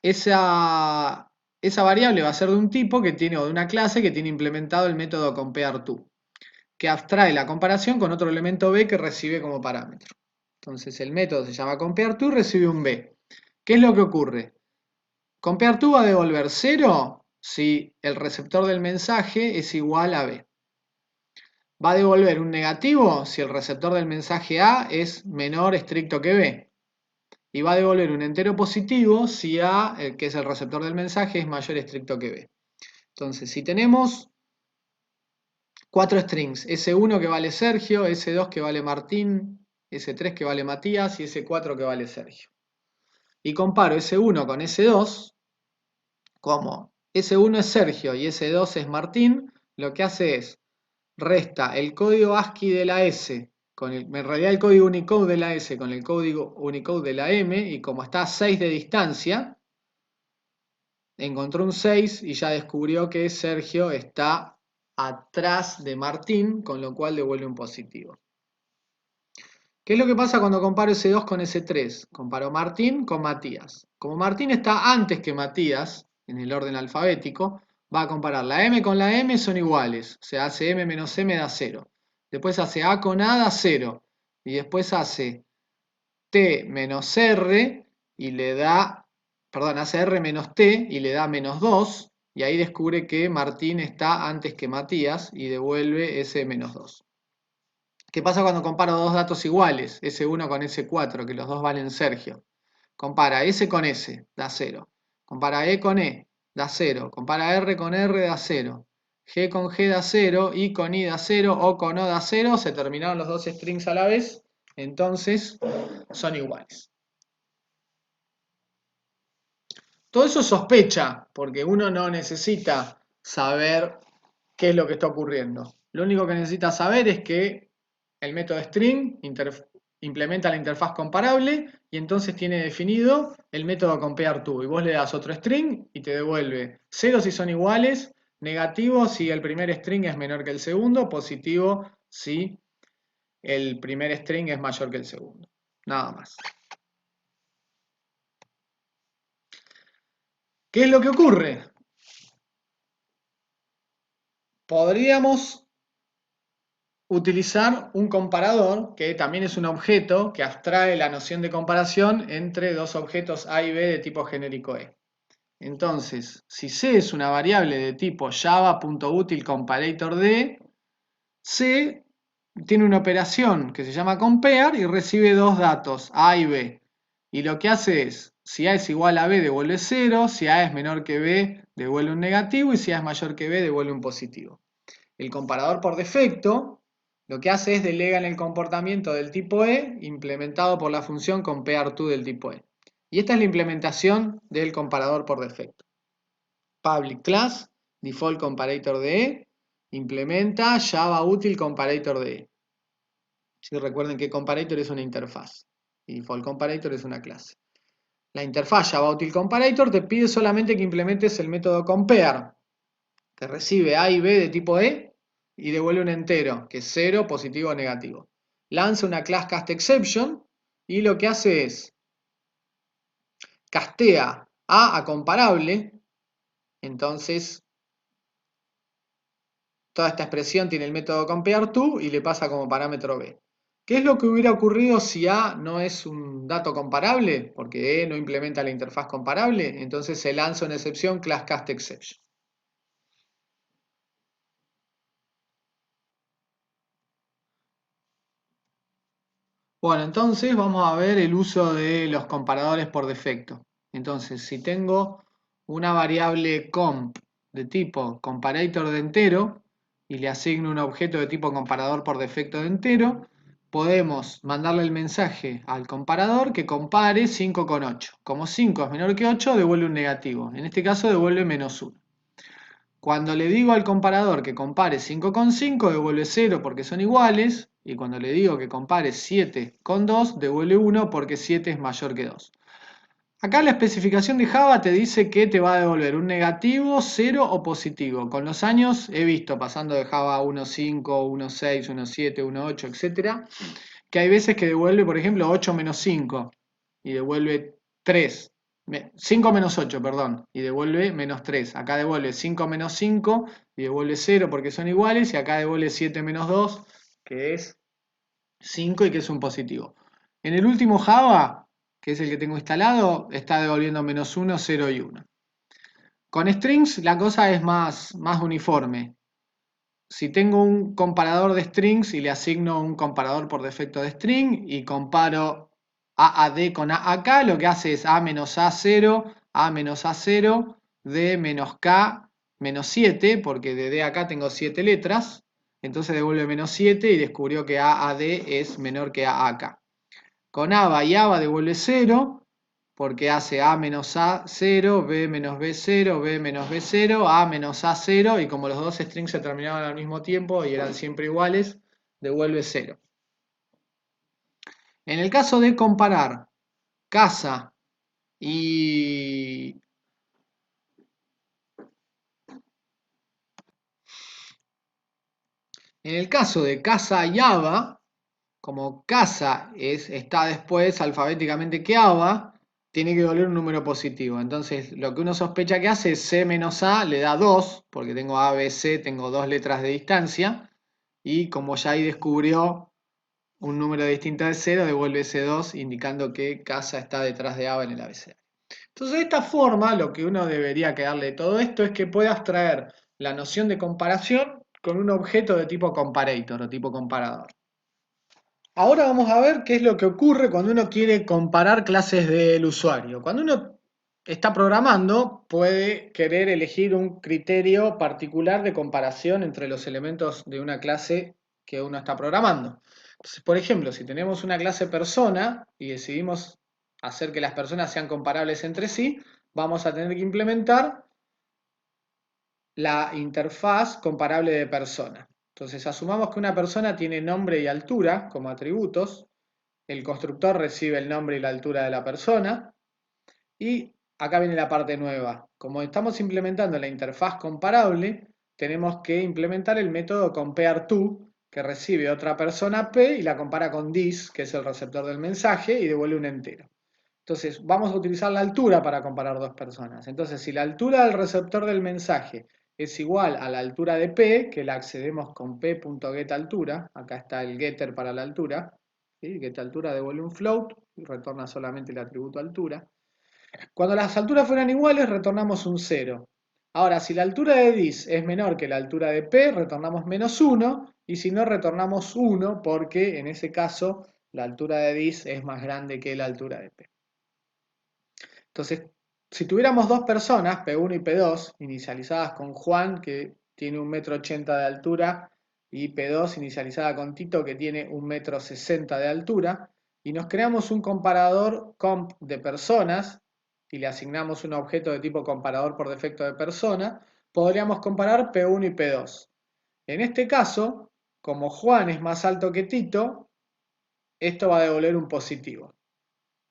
esa variable va a ser de un tipo que tiene, o de una clase que tiene implementado el método compareTo, que abstrae la comparación con otro elemento B que recibe como parámetro. Entonces el método se llama compareTo y recibe un B. ¿Qué es lo que ocurre? compareTo va a devolver 0 si el receptor del mensaje es igual a B. Va a devolver un negativo si el receptor del mensaje A es menor estricto que B. Y va a devolver un entero positivo si A, que es el receptor del mensaje, es mayor estricto que B. Entonces, si tenemos 4 strings, S1 que vale Sergio, S2 que vale Martín, S3 que vale Matías y S4 que vale Sergio. Y comparo S1 con S2, como S1 es Sergio y S2 es Martín, lo que hace es resta el código ASCII de la S, en realidad el código Unicode de la S con el código Unicode de la M, y como está a 6 de distancia, encontró un 6 y ya descubrió que Sergio está atrás de Martín, con lo cual devuelve un positivo. ¿Qué es lo que pasa cuando comparo S2 con S3? Comparo Martín con Matías. Como Martín está antes que Matías, en el orden alfabético, va a comparar la M con la M, son iguales. O sea, hace M menos M da 0. Después hace A con A da 0. Y después hace T menos R y le da, perdón, hace R menos T y le da menos 2. Y ahí descubre que Martín está antes que Matías y devuelve ese menos 2. ¿Qué pasa cuando comparo dos datos iguales? S1 con S4, que los dos valen Sergio. Compara S con S, da 0. Compara E con E, da 0. Compara R con R, da 0. G con G da 0, I con I da 0, O con O da 0. Se terminaron los dos strings a la vez, entonces son iguales. Todo eso es sospecha, porque uno no necesita saber qué es lo que está ocurriendo. Lo único que necesita saber es que el método string implementa la interfaz comparable y entonces tiene definido el método compareTo. Y vos le das otro string y te devuelve 0 si son iguales, negativo si el primer string es menor que el segundo, positivo si el primer string es mayor que el segundo. Nada más. ¿Qué es lo que ocurre? Podríamos utilizar un comparador, que también es un objeto que abstrae la noción de comparación entre dos objetos A y B de tipo genérico E. Entonces, si C es una variable de tipo java.utilComparatorD, C tiene una operación que se llama compare y recibe dos datos, A y B. Y lo que hace es, si A es igual a B, devuelve 0, si A es menor que B, devuelve un negativo, y si A es mayor que B, devuelve un positivo. El comparador por defecto lo que hace es delega en el comportamiento del tipo E implementado por la función compareTo del tipo E. Y esta es la implementación del comparador por defecto. Public class, default comparator de E, implementa Java Util Comparator DE. Si recuerden que Comparator es una interfaz y Default Comparator es una clase. La interfaz Java Util Comparator te pide solamente que implementes el método compare, que recibe A y B de tipo E y devuelve un entero, que es 0, positivo o negativo. Lanza una class castException y lo que hace es castea A comparable, entonces toda esta expresión tiene el método compareTo y le pasa como parámetro B. ¿Qué es lo que hubiera ocurrido si A no es un dato comparable? Porque E no implementa la interfaz comparable, entonces se lanza una excepción class castException. Bueno, entonces vamos a ver el uso de los comparadores por defecto. Entonces, si tengo una variable comp de tipo comparator de entero y le asigno un objeto de tipo comparador por defecto de entero, podemos mandarle el mensaje al comparador que compare 5 con 8. Como 5 es menor que 8, devuelve un negativo. En este caso devuelve -1. Cuando le digo al comparador que compare 5 con 5, devuelve 0 porque son iguales. Y cuando le digo que compare 7 con 2, devuelve 1 porque 7 es mayor que 2. Acá la especificación de Java te dice que te va a devolver un negativo, 0 o positivo. Con los años he visto, pasando de Java 1.5, 1.6, 1.7, 1.8, etc., que hay veces que devuelve, por ejemplo, 8 menos 5 y devuelve 3. 5 menos 8, perdón, y devuelve -3. Acá devuelve 5 menos 5 y devuelve 0 porque son iguales, y acá devuelve 7 menos 2, que es 5 y que es un positivo. En el último Java, que es el que tengo instalado, está devolviendo -1, 0 y 1. Con strings la cosa es más uniforme. Si tengo un comparador de strings y le asigno un comparador por defecto de string y comparo AAD con AAK, lo que hace es A menos A0, A menos A0, D menos K menos 7, porque de D a K tengo 7 letras, entonces devuelve -7 y descubrió que AAD es menor que AAK. Con ABA y ABA devuelve 0, porque hace A menos A0, B menos B0, B menos B0, A menos A0, y como los dos strings se terminaban al mismo tiempo y eran siempre iguales, devuelve 0. En el caso de comparar casa y... En el caso de casa y ABA, como casa está después alfabéticamente que ABA, tiene que devolver un número positivo. Entonces, lo que uno sospecha que hace es C menos A le da 2, porque tengo A, B, C, tengo 2 letras de distancia, y como ya ahí descubrió un número distinto de 0, devuelve ese 2, indicando que casa está detrás de ABA en el abecedario. Entonces, de esta forma, lo que uno debería quedarle de todo esto es que puedas traer la noción de comparación con un objeto de tipo comparator o tipo comparador. Ahora vamos a ver qué es lo que ocurre cuando uno quiere comparar clases del usuario. Cuando uno está programando, puede querer elegir un criterio particular de comparación entre los elementos de una clase que uno está programando. Entonces, por ejemplo, si tenemos una clase persona y decidimos hacer que las personas sean comparables entre sí, vamos a tener que implementar la interfaz comparable de persona. Entonces, asumamos que una persona tiene nombre y altura como atributos. El constructor recibe el nombre y la altura de la persona. Y acá viene la parte nueva. Como estamos implementando la interfaz comparable, tenemos que implementar el método compareTo, que recibe otra persona P y la compara con this, que es el receptor del mensaje, y devuelve un entero. Entonces, vamos a utilizar la altura para comparar dos personas. Entonces, si la altura del receptor del mensaje es igual a la altura de P, que la accedemos con p.getAltura, acá está el getter para la altura, ¿sí? GetAltura devuelve un float y retorna solamente el atributo altura. Cuando las alturas fueran iguales, retornamos un 0. Ahora, si la altura de this es menor que la altura de P, retornamos -1, y si no, retornamos 1, porque en ese caso la altura de this es más grande que la altura de P. Entonces, si tuviéramos dos personas, P1 y P2, inicializadas con Juan, que tiene 1,80 m de altura, y P2 inicializada con Tito, que tiene 1,60 m de altura, y nos creamos un comparador comp de personas, y le asignamos un objeto de tipo comparador por defecto de persona, podríamos comparar P1 y P2. En este caso, como Juan es más alto que Tito, esto va a devolver un positivo.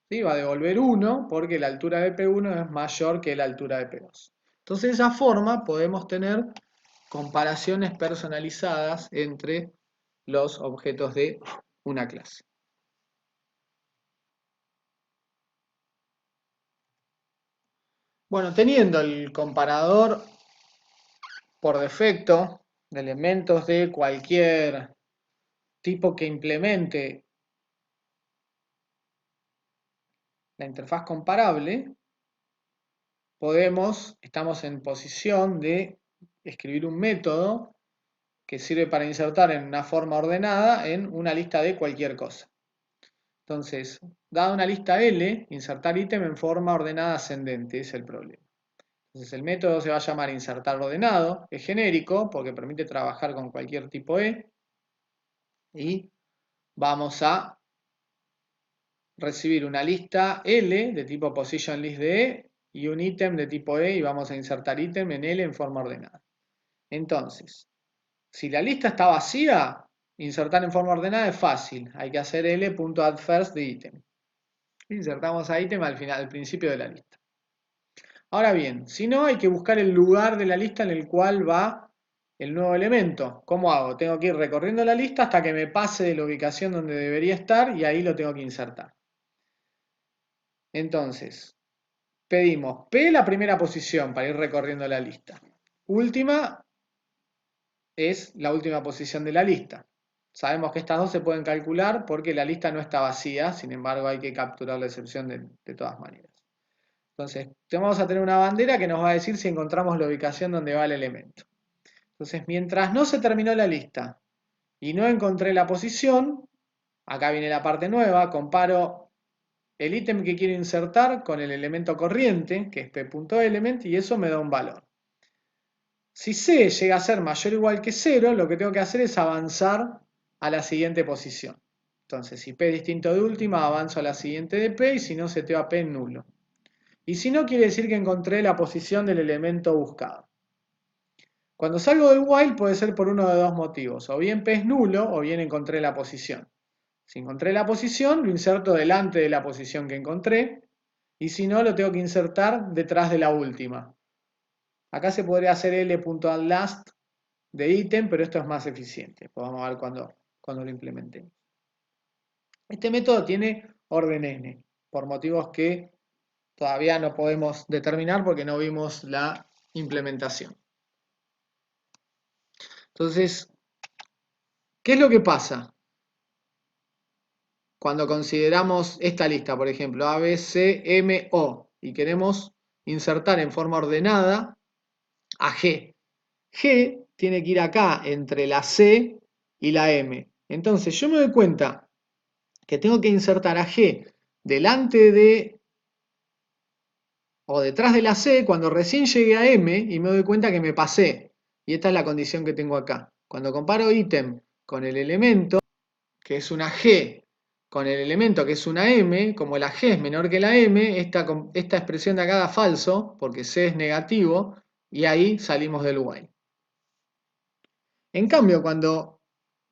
¿Sí? Va a devolver 1 porque la altura de P1 es mayor que la altura de P2. Entonces, de esa forma podemos tener comparaciones personalizadas entre los objetos de una clase. Bueno, teniendo el comparador por defecto de elementos de cualquier tipo que implemente la interfaz comparable, estamos en posición de escribir un método que sirve para insertar en una forma ordenada en una lista de cualquier cosa. Entonces, dada una lista L, insertar ítem en forma ordenada ascendente es el problema. Entonces el método se va a llamar insertar ordenado, es genérico porque permite trabajar con cualquier tipo E y vamos a recibir una lista L de tipo position list de E y un ítem de tipo E y vamos a insertar ítem en L en forma ordenada. Entonces, si la lista está vacía, insertar en forma ordenada es fácil. Hay que hacer L.addFirst de ítem. Insertamos a ítem al principio de la lista. Ahora bien, si no, hay que buscar el lugar de la lista en el cual va el nuevo elemento. ¿Cómo hago? Tengo que ir recorriendo la lista hasta que me pase de la ubicación donde debería estar y ahí lo tengo que insertar. Entonces, pedimos P la primera posición para ir recorriendo la lista. Última es la última posición de la lista. Sabemos que estas dos se pueden calcular porque la lista no está vacía, sin embargo hay que capturar la excepción de todas maneras. Entonces, vamos a tener una bandera que nos va a decir si encontramos la ubicación donde va el elemento. Entonces, mientras no se terminó la lista y no encontré la posición, acá viene la parte nueva, comparo el ítem que quiero insertar con el elemento corriente, que es p.element, y eso me da un valor. Si C llega a ser mayor o igual que 0, lo que tengo que hacer es avanzar a la siguiente posición. Entonces, si P es distinto de última, avanzo a la siguiente de P, y si no, seteo a P en nulo. Y si no, quiere decir que encontré la posición del elemento buscado. Cuando salgo del while puede ser por uno de dos motivos. O bien P es nulo, o bien encontré la posición. Si encontré la posición, lo inserto delante de la posición que encontré. Y si no, lo tengo que insertar detrás de la última. Acá se podría hacer L.addLast de ítem, pero esto es más eficiente. Pues vamos a ver cuando lo implementemos. Este método tiene orden n, por motivos que todavía no podemos determinar porque no vimos la implementación. Entonces, ¿qué es lo que pasa cuando consideramos esta lista, por ejemplo, A, B, C, M, O, y queremos insertar en forma ordenada a G? G tiene que ir acá entre la C y la M. Entonces, yo me doy cuenta que tengo que insertar a G delante de o detrás de la C cuando recién llegué a M y me doy cuenta que me pasé. Y esta es la condición que tengo acá. Cuando comparo ítem con el elemento, que es una G, con el elemento que es una M, como la G es menor que la M, esta expresión de acá da falso, porque C es negativo, y ahí salimos del while. En cambio, cuando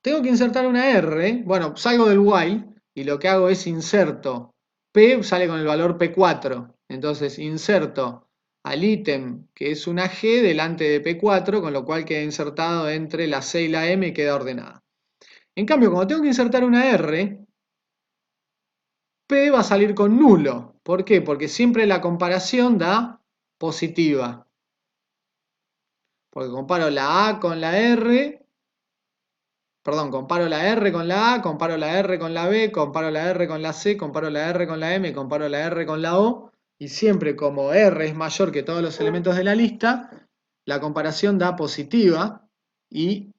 tengo que insertar una R, bueno, salgo del while, y lo que hago es inserto. P sale con el valor P4, entonces inserto al ítem que es una G delante de P4, con lo cual queda insertado entre la C y la M y queda ordenada. En cambio, cuando tengo que insertar una R, P va a salir con nulo. ¿Por qué? Porque siempre la comparación da positiva. Porque comparo la A con la R, perdón, comparo la R con la A, comparo la R con la B, comparo la R con la C, comparo la R con la M, comparo la R con la O, y siempre como R es mayor que todos los elementos de la lista, la comparación da positiva y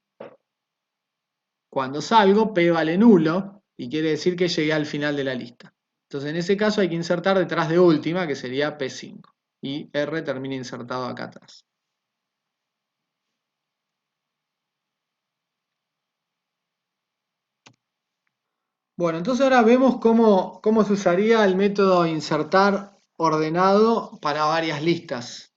cuando salgo P vale nulo y quiere decir que llegué al final de la lista. Entonces en ese caso hay que insertar detrás de última, que sería P5, y R termina insertado acá atrás. Bueno, entonces ahora vemos cómo se usaría el método insertar ordenado para varias listas.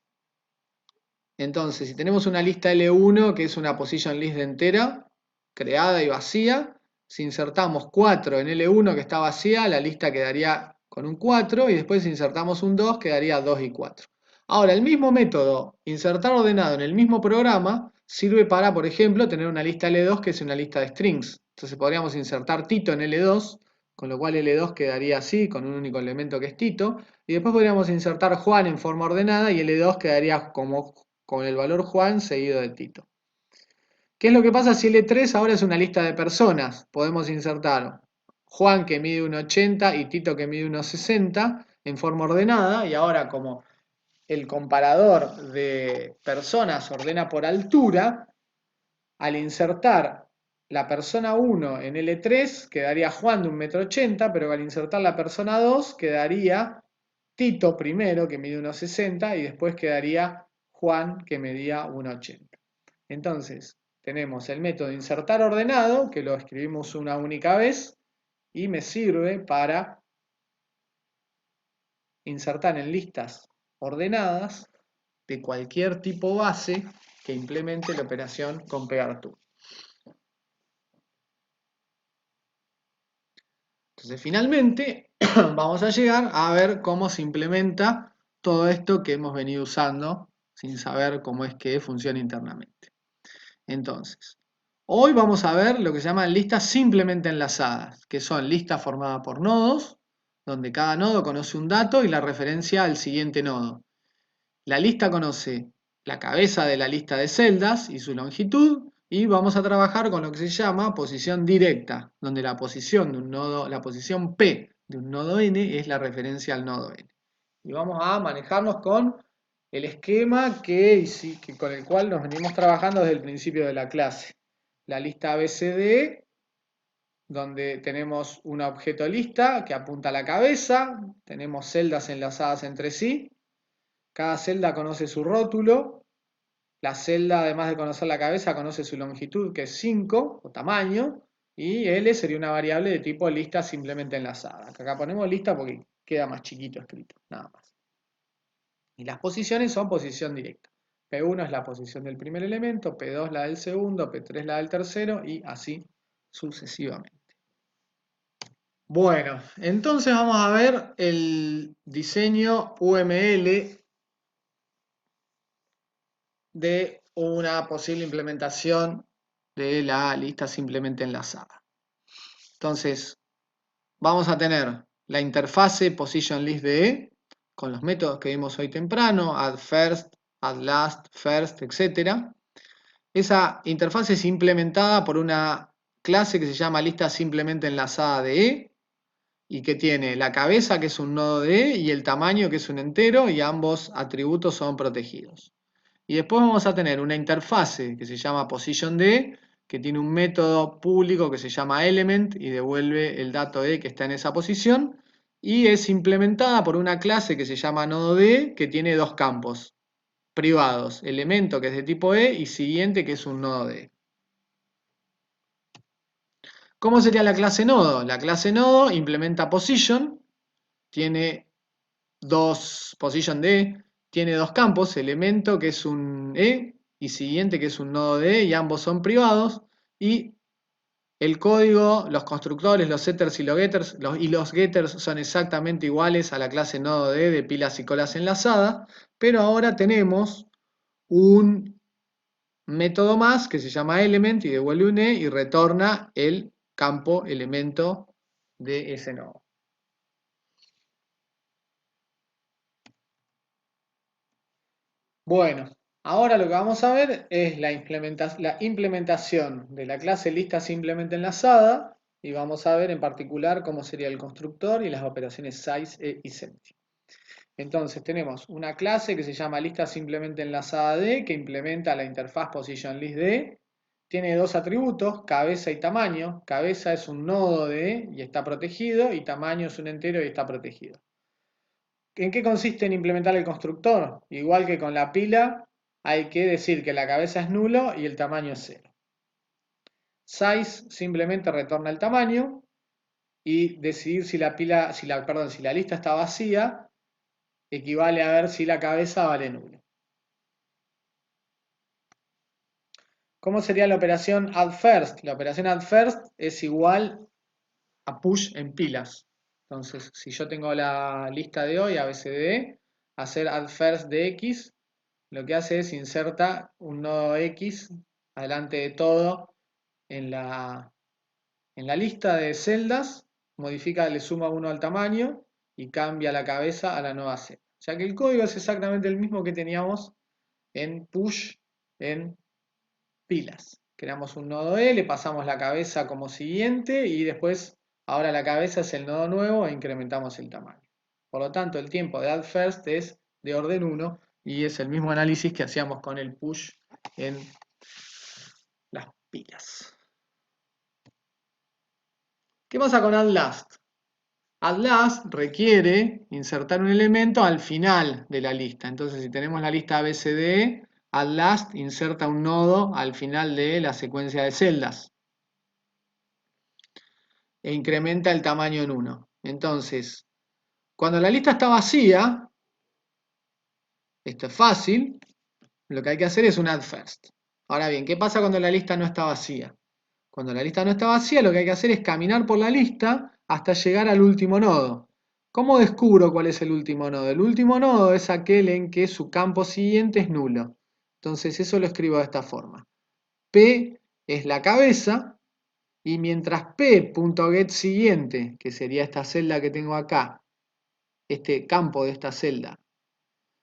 Entonces, si tenemos una lista L1 que es una position list entera, creada y vacía, si insertamos 4 en L1 que está vacía, la lista quedaría con un 4 y después si insertamos un 2 quedaría 2 y 4. Ahora, el mismo método, insertar ordenado en el mismo programa, sirve para, por ejemplo, tener una lista L2 que es una lista de strings. Entonces podríamos insertar Tito en L2, con lo cual L2 quedaría así, con un único elemento que es Tito, y después podríamos insertar Juan en forma ordenada y L2 quedaría como con el valor Juan seguido de Tito. ¿Qué es lo que pasa si L3 ahora es una lista de personas? Podemos insertar Juan que mide 1,80 y Tito que mide 1,60 en forma ordenada y ahora como el comparador de personas ordena por altura, al insertar la persona 1 en L3 quedaría Juan de 1,80 m, pero al insertar la persona 2 quedaría Tito primero que mide 1,60 y después quedaría Juan que medía 1,80. Entonces, tenemos el método insertar ordenado, que lo escribimos una única vez, y me sirve para insertar en listas ordenadas de cualquier tipo base que implemente la operación con pegar tú. Entonces, finalmente, vamos a llegar a ver cómo se implementa todo esto que hemos venido usando sin saber cómo es que funciona internamente. Entonces, hoy vamos a ver lo que se llaman listas simplemente enlazadas, que son listas formadas por nodos, donde cada nodo conoce un dato y la referencia al siguiente nodo. La lista conoce la cabeza de la lista de celdas y su longitud, y vamos a trabajar con lo que se llama posición directa, donde la posición de un nodo, la posición P de un nodo n es la referencia al nodo n. Y vamos a manejarnos con el esquema con el cual nos venimos trabajando desde el principio de la clase. La lista ABCD, donde tenemos un objeto lista que apunta a la cabeza, tenemos celdas enlazadas entre sí, cada celda conoce su rótulo, la celda además de conocer la cabeza conoce su longitud que es 5 o tamaño, y L sería una variable de tipo lista simplemente enlazada. Acá ponemos lista porque queda más chiquito escrito, nada más. Y las posiciones son posición directa. P1 es la posición del primer elemento, P2 la del segundo, P3 la del tercero y así sucesivamente. Bueno, entonces vamos a ver el diseño UML de una posible implementación de la lista simplemente enlazada. Entonces, vamos a tener la interfase positionListDE con los métodos que vimos hoy temprano, addFirst, addLast, first, etc. Esa interfase es implementada por una clase que se llama lista simplemente enlazada de E y que tiene la cabeza que es un nodo de E y el tamaño que es un entero y ambos atributos son protegidos. Y después vamos a tener una interfase que se llama positionDE que tiene un método público que se llama element y devuelve el dato E que está en esa posición y es implementada por una clase que se llama nodo.de que tiene dos campos privados, elemento que es de tipo E y siguiente que es un nodo de E. ¿Cómo sería la clase nodo? La clase nodo implementa position, tiene position de, tiene dos campos, elemento que es un E y siguiente que es un nodo de E y ambos son privados y el código, los constructores, los setters y los getters son exactamente iguales a la clase nodo de pilas y colas enlazadas, pero ahora tenemos un método más que se llama element y devuelve un E y retorna el campo elemento de ese nodo. Bueno, ahora lo que vamos a ver es la implementación de la clase lista simplemente enlazada y vamos a ver en particular cómo sería el constructor y las operaciones size y empty. Entonces tenemos una clase que se llama lista simplemente enlazada de que implementa la interfaz positionListD. Tiene dos atributos, cabeza y tamaño. Cabeza es un nodo de y está protegido y tamaño es un entero y está protegido. ¿En qué consiste en implementar el constructor? Igual que con la pila, hay que decir que la cabeza es nulo y el tamaño es 0. Size simplemente retorna el tamaño y decidir si la lista está vacía equivale a ver si la cabeza vale nulo. ¿Cómo sería la operación add first? La operación add first es igual a push en pilas. Entonces, si yo tengo la lista de hoy, ABCD, hacer add first de X, lo que hace es inserta un nodo X adelante de todo en la lista de celdas, modifica, le suma 1 al tamaño y cambia la cabeza a la nueva celda. O sea que el código es exactamente el mismo que teníamos en push en pilas. Creamos un nodo E, le pasamos la cabeza como siguiente y después, ahora la cabeza es el nodo nuevo e incrementamos el tamaño. Por lo tanto, el tiempo de add first es de orden 1 y es el mismo análisis que hacíamos con el push en las pilas. ¿Qué pasa con add last? Add last requiere insertar un elemento al final de la lista. Entonces, si tenemos la lista ABCDE, add last inserta un nodo al final de la secuencia de celdas e incrementa el tamaño en 1. Entonces, cuando la lista está vacía, esto es fácil, lo que hay que hacer es un add first. Ahora bien, ¿qué pasa cuando la lista no está vacía? Cuando la lista no está vacía, lo que hay que hacer es caminar por la lista hasta llegar al último nodo. ¿Cómo descubro cuál es el último nodo? El último nodo es aquel en que su campo siguiente es nulo. Entonces eso lo escribo de esta forma. P es la cabeza y mientras P.getSiguiente, que sería esta celda que tengo acá, este campo de esta celda,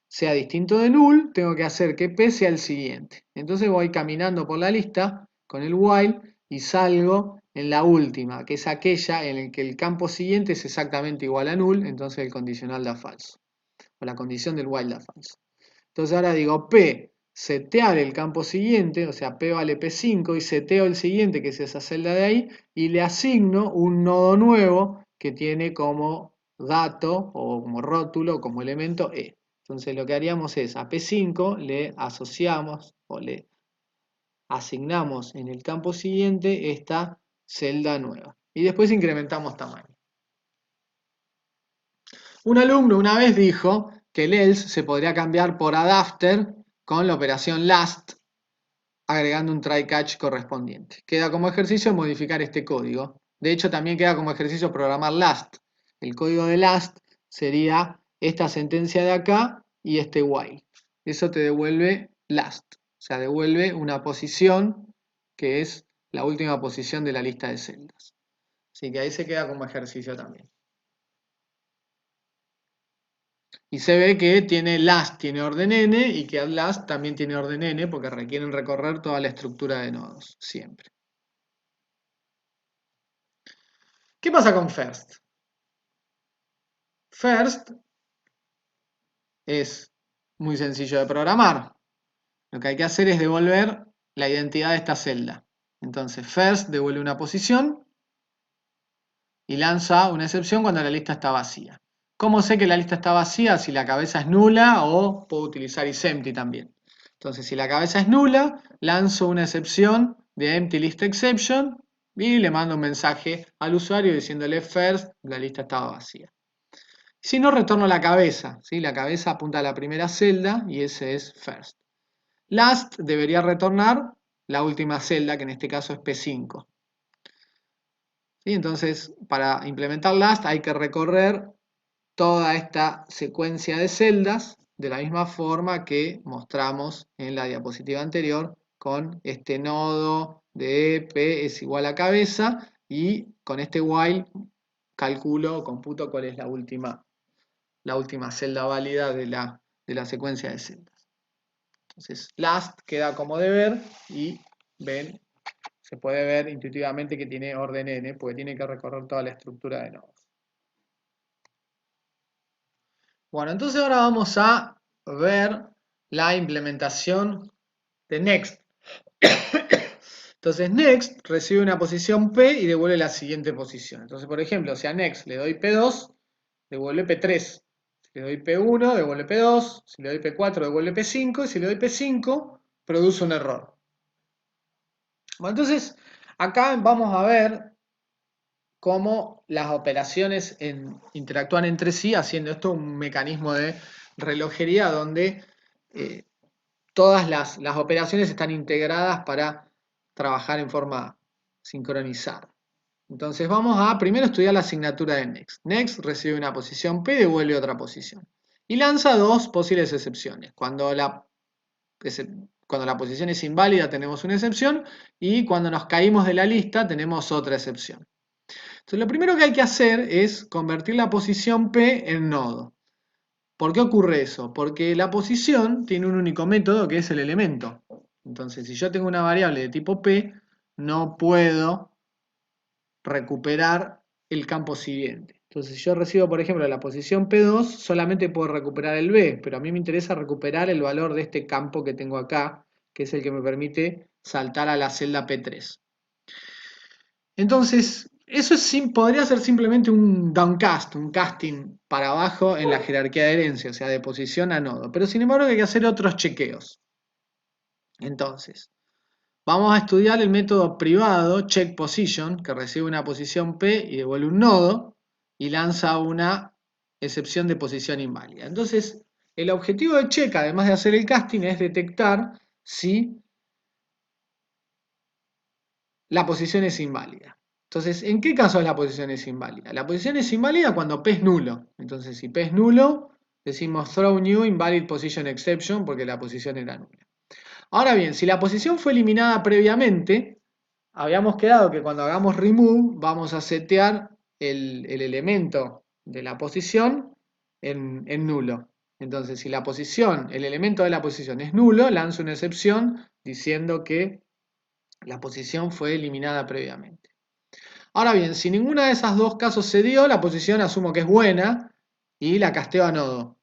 sea distinto de null, tengo que hacer que P sea el siguiente. Entonces voy caminando por la lista con el while y salgo en la última, que es aquella en la que el campo siguiente es exactamente igual a null, entonces el condicional da falso. O la condición del while da falso. Entonces ahora digo P, setear el campo siguiente, o sea P vale P5 y seteo el siguiente, que es esa celda de ahí, y le asigno un nodo nuevo que tiene como dato o como rótulo, como elemento E. Entonces lo que haríamos es a P5 le asociamos o le asignamos en el campo siguiente esta celda nueva. Y después incrementamos tamaño. Un alumno una vez dijo que el else se podría cambiar por add after con la operación last, agregando un try catch correspondiente. Queda como ejercicio modificar este código. De hecho, también queda como ejercicio programar last. El código de last sería esta sentencia de acá y este while. Eso te devuelve last, o sea, devuelve una posición que es la última posición de la lista de celdas. Así que ahí se queda como ejercicio también. Y se ve que tiene last, tiene orden n, y que add last también tiene orden n, porque requieren recorrer toda la estructura de nodos, siempre. ¿Qué pasa con first? First es muy sencillo de programar. Lo que hay que hacer es devolver la identidad de esta celda. Entonces, first devuelve una posición y lanza una excepción cuando la lista está vacía. ¿Cómo sé que la lista está vacía? Si la cabeza es nula o puedo utilizar isEmpty también. Entonces, si la cabeza es nula, lanzo una excepción de emptyListException y le mando un mensaje al usuario diciéndole first, la lista estaba vacía. Si no, retorno la cabeza, ¿sí? La cabeza apunta a la primera celda y ese es first. Last debería retornar la última celda, que en este caso es P5. ¿Sí? Entonces, para implementar last hay que recorrer toda esta secuencia de celdas de la misma forma que mostramos en la diapositiva anterior con este nodo de P es igual a cabeza y con este while calculo, computo cuál es la última celda válida de la secuencia de celdas. Entonces, last queda como deber y ven, se puede ver intuitivamente que tiene orden n, porque tiene que recorrer toda la estructura de nodos. Bueno, entonces ahora vamos a ver la implementación de next. Entonces, next recibe una posición P y devuelve la siguiente posición. Entonces, por ejemplo, si a next le doy P2, devuelve P3. Si le doy P1, devuelve P2. Si le doy P4, devuelve P5. Y si le doy P5, produce un error. Bueno, entonces, acá vamos a ver cómo las operaciones interactúan entre sí, haciendo esto un mecanismo de relojería donde todas las operaciones están integradas para trabajar en forma sincronizada. Entonces vamos a primero estudiar la asignatura de Next. Next recibe una posición P y devuelve otra posición. Y lanza dos posibles excepciones. Cuando la posición es inválida tenemos una excepción y cuando nos caímos de la lista tenemos otra excepción. Entonces lo primero que hay que hacer es convertir la posición P en nodo. ¿Por qué ocurre eso? Porque la posición tiene un único método que es el elemento. Entonces si yo tengo una variable de tipo P, no puedo recuperar el campo siguiente. Entonces si yo recibo por ejemplo la posición P2, solamente puedo recuperar el B, pero a mí me interesa recuperar el valor de este campo que tengo acá, que es el que me permite saltar a la celda P3. Entonces, eso podría ser simplemente un downcast, un casting para abajo en la jerarquía de herencia, o sea, de posición a nodo. Pero sin embargo hay que hacer otros chequeos. Entonces, vamos a estudiar el método privado checkPosition, que recibe una posición P y devuelve un nodo y lanza una excepción de posición inválida. Entonces, el objetivo de check, además de hacer el casting, es detectar si la posición es inválida. Entonces, ¿en qué casos la posición es inválida? La posición es inválida cuando P es nulo. Entonces, si P es nulo, decimos throw new invalid position exception porque la posición era nula. Ahora bien, si la posición fue eliminada previamente, habíamos quedado que cuando hagamos remove vamos a setear el elemento de la posición en nulo. Entonces, si la posición, el elemento de la posición es nulo, lanzo una excepción diciendo que la posición fue eliminada previamente. Ahora bien, si ninguna de esos dos casos se dio, la posición asumo que es buena y la casteo a nodo.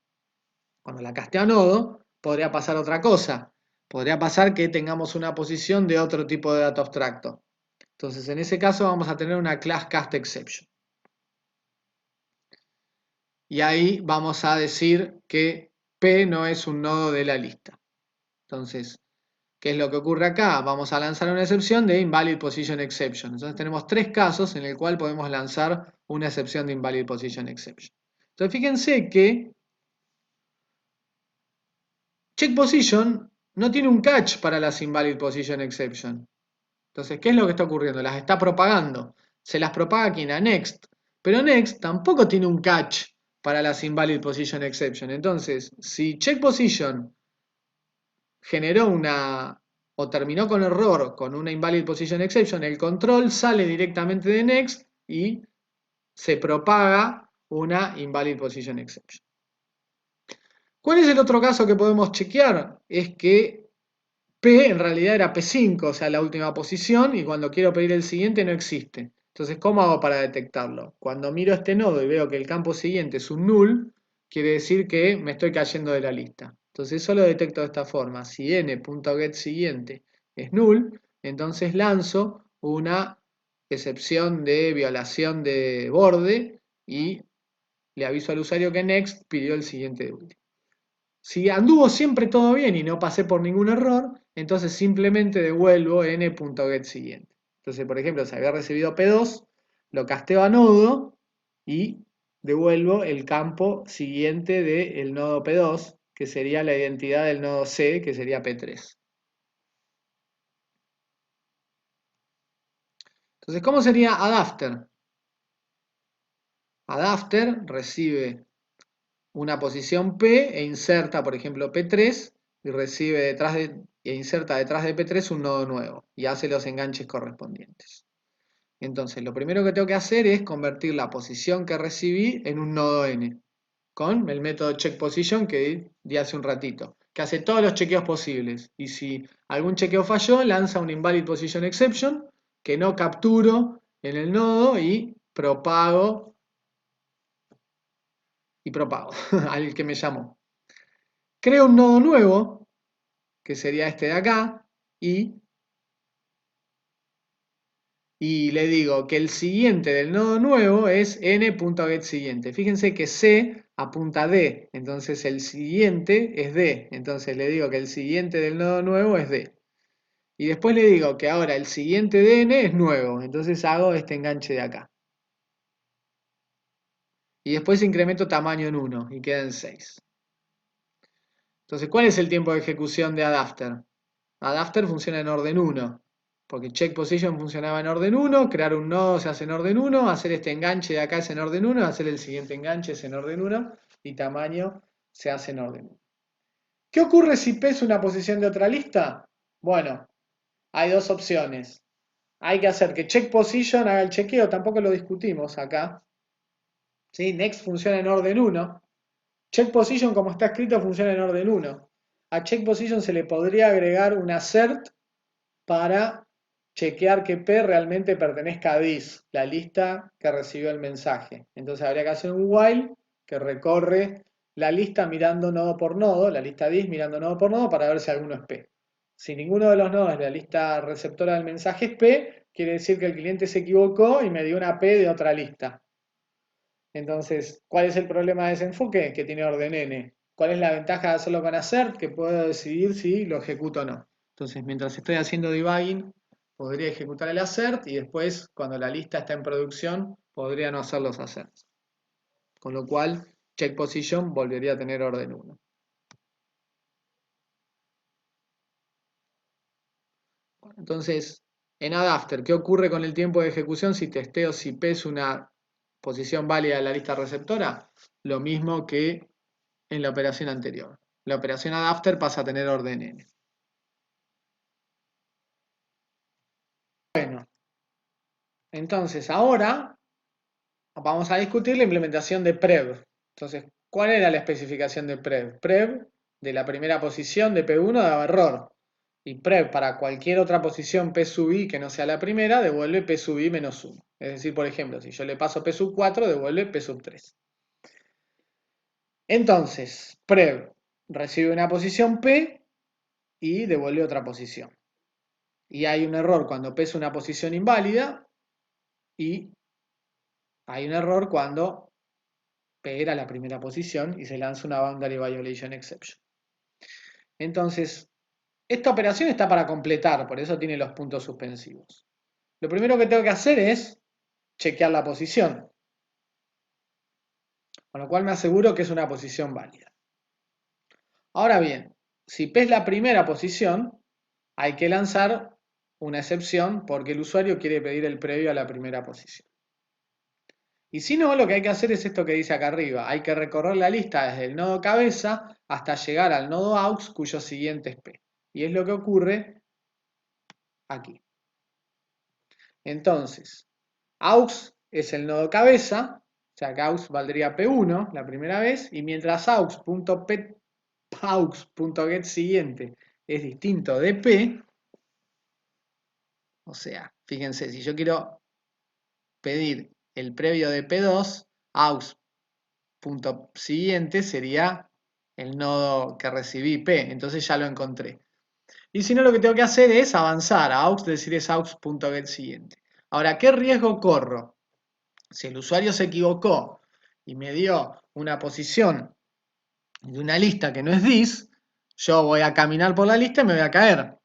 Cuando la casteo a nodo, podría pasar otra cosa. Podría pasar que tengamos una posición de otro tipo de dato abstracto. Entonces, en ese caso vamos a tener una class cast exception. Y ahí vamos a decir que P no es un nodo de la lista. Entonces, ¿qué es lo que ocurre acá? Vamos a lanzar una excepción de invalid position exception. Entonces tenemos tres casos en el cual podemos lanzar una excepción de invalid position exception. Entonces fíjense que check position no tiene un catch para las invalid position exception. Entonces, ¿qué es lo que está ocurriendo? Las está propagando. Se las propaga quien a Next. Pero Next tampoco tiene un catch para las invalid position exception. Entonces, si check position generó o terminó con error con una invalid position exception, el control sale directamente de Next y se propaga una invalid position exception. ¿Cuál es el otro caso que podemos chequear? Es que P en realidad era P5, o sea, la última posición, y cuando quiero pedir el siguiente no existe. Entonces, ¿cómo hago para detectarlo? Cuando miro este nodo y veo que el campo siguiente es un null, quiere decir que me estoy cayendo de la lista. Entonces, eso lo detecto de esta forma. Si n.getSiguiente es null, entonces lanzo una excepción de violación de borde y le aviso al usuario que next pidió el siguiente de último. Si anduvo siempre todo bien y no pasé por ningún error, entonces simplemente devuelvo n.getSiguiente. Entonces, por ejemplo, si había recibido P2, lo casteo a nodo y devuelvo el campo siguiente del nodo P2, que sería la identidad del nodo C, que sería P3. Entonces, ¿cómo sería add-after? Add-after recibe una posición P e inserta, por ejemplo, P3 y recibe e inserta detrás de P3 un nodo nuevo y hace los enganches correspondientes. Entonces, lo primero que tengo que hacer es convertir la posición que recibí en un nodo n con el método checkPosition que di hace un ratito, que hace todos los chequeos posibles. Y si algún chequeo falló, lanza un invalid position exception que no capturo en el nodo y propago al que me llamó. Creo un nodo nuevo, que sería este de acá, y le digo que el siguiente del nodo nuevo es n.getSiguiente. Fíjense que C apunta a D, entonces el siguiente es D. Entonces le digo que el siguiente del nodo nuevo es D. Y después le digo que ahora el siguiente de n es nuevo, entonces hago este enganche de acá. Y después incremento tamaño en 1 y queda en 6. Entonces, ¿cuál es el tiempo de ejecución de add-after? Add-after funciona en orden 1. porque check position funcionaba en orden 1, crear un nodo se hace en orden 1, hacer este enganche de acá es en orden 1, hacer el siguiente enganche es en orden 1 y tamaño se hace en orden 1. ¿Qué ocurre si P es una posición de otra lista? Bueno, hay dos opciones. Hay que hacer que check position haga el chequeo, tampoco lo discutimos acá. ¿Sí? Next funciona en orden 1. Check position como está escrito funciona en orden 1. A check position se le podría agregar un assert para chequear que P realmente pertenezca a this, la lista que recibió el mensaje. Entonces habría que hacer un while que recorre la lista mirando nodo por nodo, la lista this mirando nodo por nodo para ver si alguno es P. Si ninguno de los nodos de la lista receptora del mensaje es P, quiere decir que el cliente se equivocó y me dio una P de otra lista. Entonces, ¿cuál es el problema de ese enfoque? Que tiene orden n. ¿Cuál es la ventaja de hacerlo con assert? Que puedo decidir si lo ejecuto o no. Entonces, mientras estoy haciendo debugging, podría ejecutar el assert y después, cuando la lista está en producción, podría no hacer los asserts. Con lo cual, check position volvería a tener orden 1. Entonces, en adapter, ¿qué ocurre con el tiempo de ejecución si testeo si P es una posición válida de la lista receptora? Lo mismo que en la operación anterior. La operación adapter pasa a tener orden n. Bueno, entonces ahora vamos a discutir la implementación de prev. Entonces, ¿cuál era la especificación de prev? Prev de la primera posición de P1 daba error. Y prev para cualquier otra posición P sub i que no sea la primera, devuelve P sub i menos 1. Es decir, por ejemplo, si yo le paso P sub 4, devuelve P sub 3. Entonces, prev recibe una posición P y devuelve otra posición. Y hay un error cuando P es una posición inválida y hay un error cuando P era la primera posición y se lanza una boundary violation exception. Entonces, esta operación está para completar, por eso tiene los puntos suspensivos. Lo primero que tengo que hacer es chequear la posición, con lo cual me aseguro que es una posición válida. Ahora bien, si P es la primera posición, hay que lanzar una excepción porque el usuario quiere pedir el previo a la primera posición. Y si no, lo que hay que hacer es esto que dice acá arriba. Hay que recorrer la lista desde el nodo cabeza hasta llegar al nodo aux cuyo siguiente es P. Y es lo que ocurre aquí. Entonces, aux es el nodo cabeza, o sea que aux valdría P1 la primera vez, y mientras aux.get siguiente es distinto de P, o sea, fíjense, si yo quiero pedir el previo de P2, aux.siguiente sería el nodo que recibí P, entonces ya lo encontré. Y si no, lo que tengo que hacer es avanzar a aux, decir es aux.get siguiente. Ahora, ¿qué riesgo corro? Si el usuario se equivocó y me dio una posición de una lista que no es this, yo voy a caminar por la lista y me voy a caer.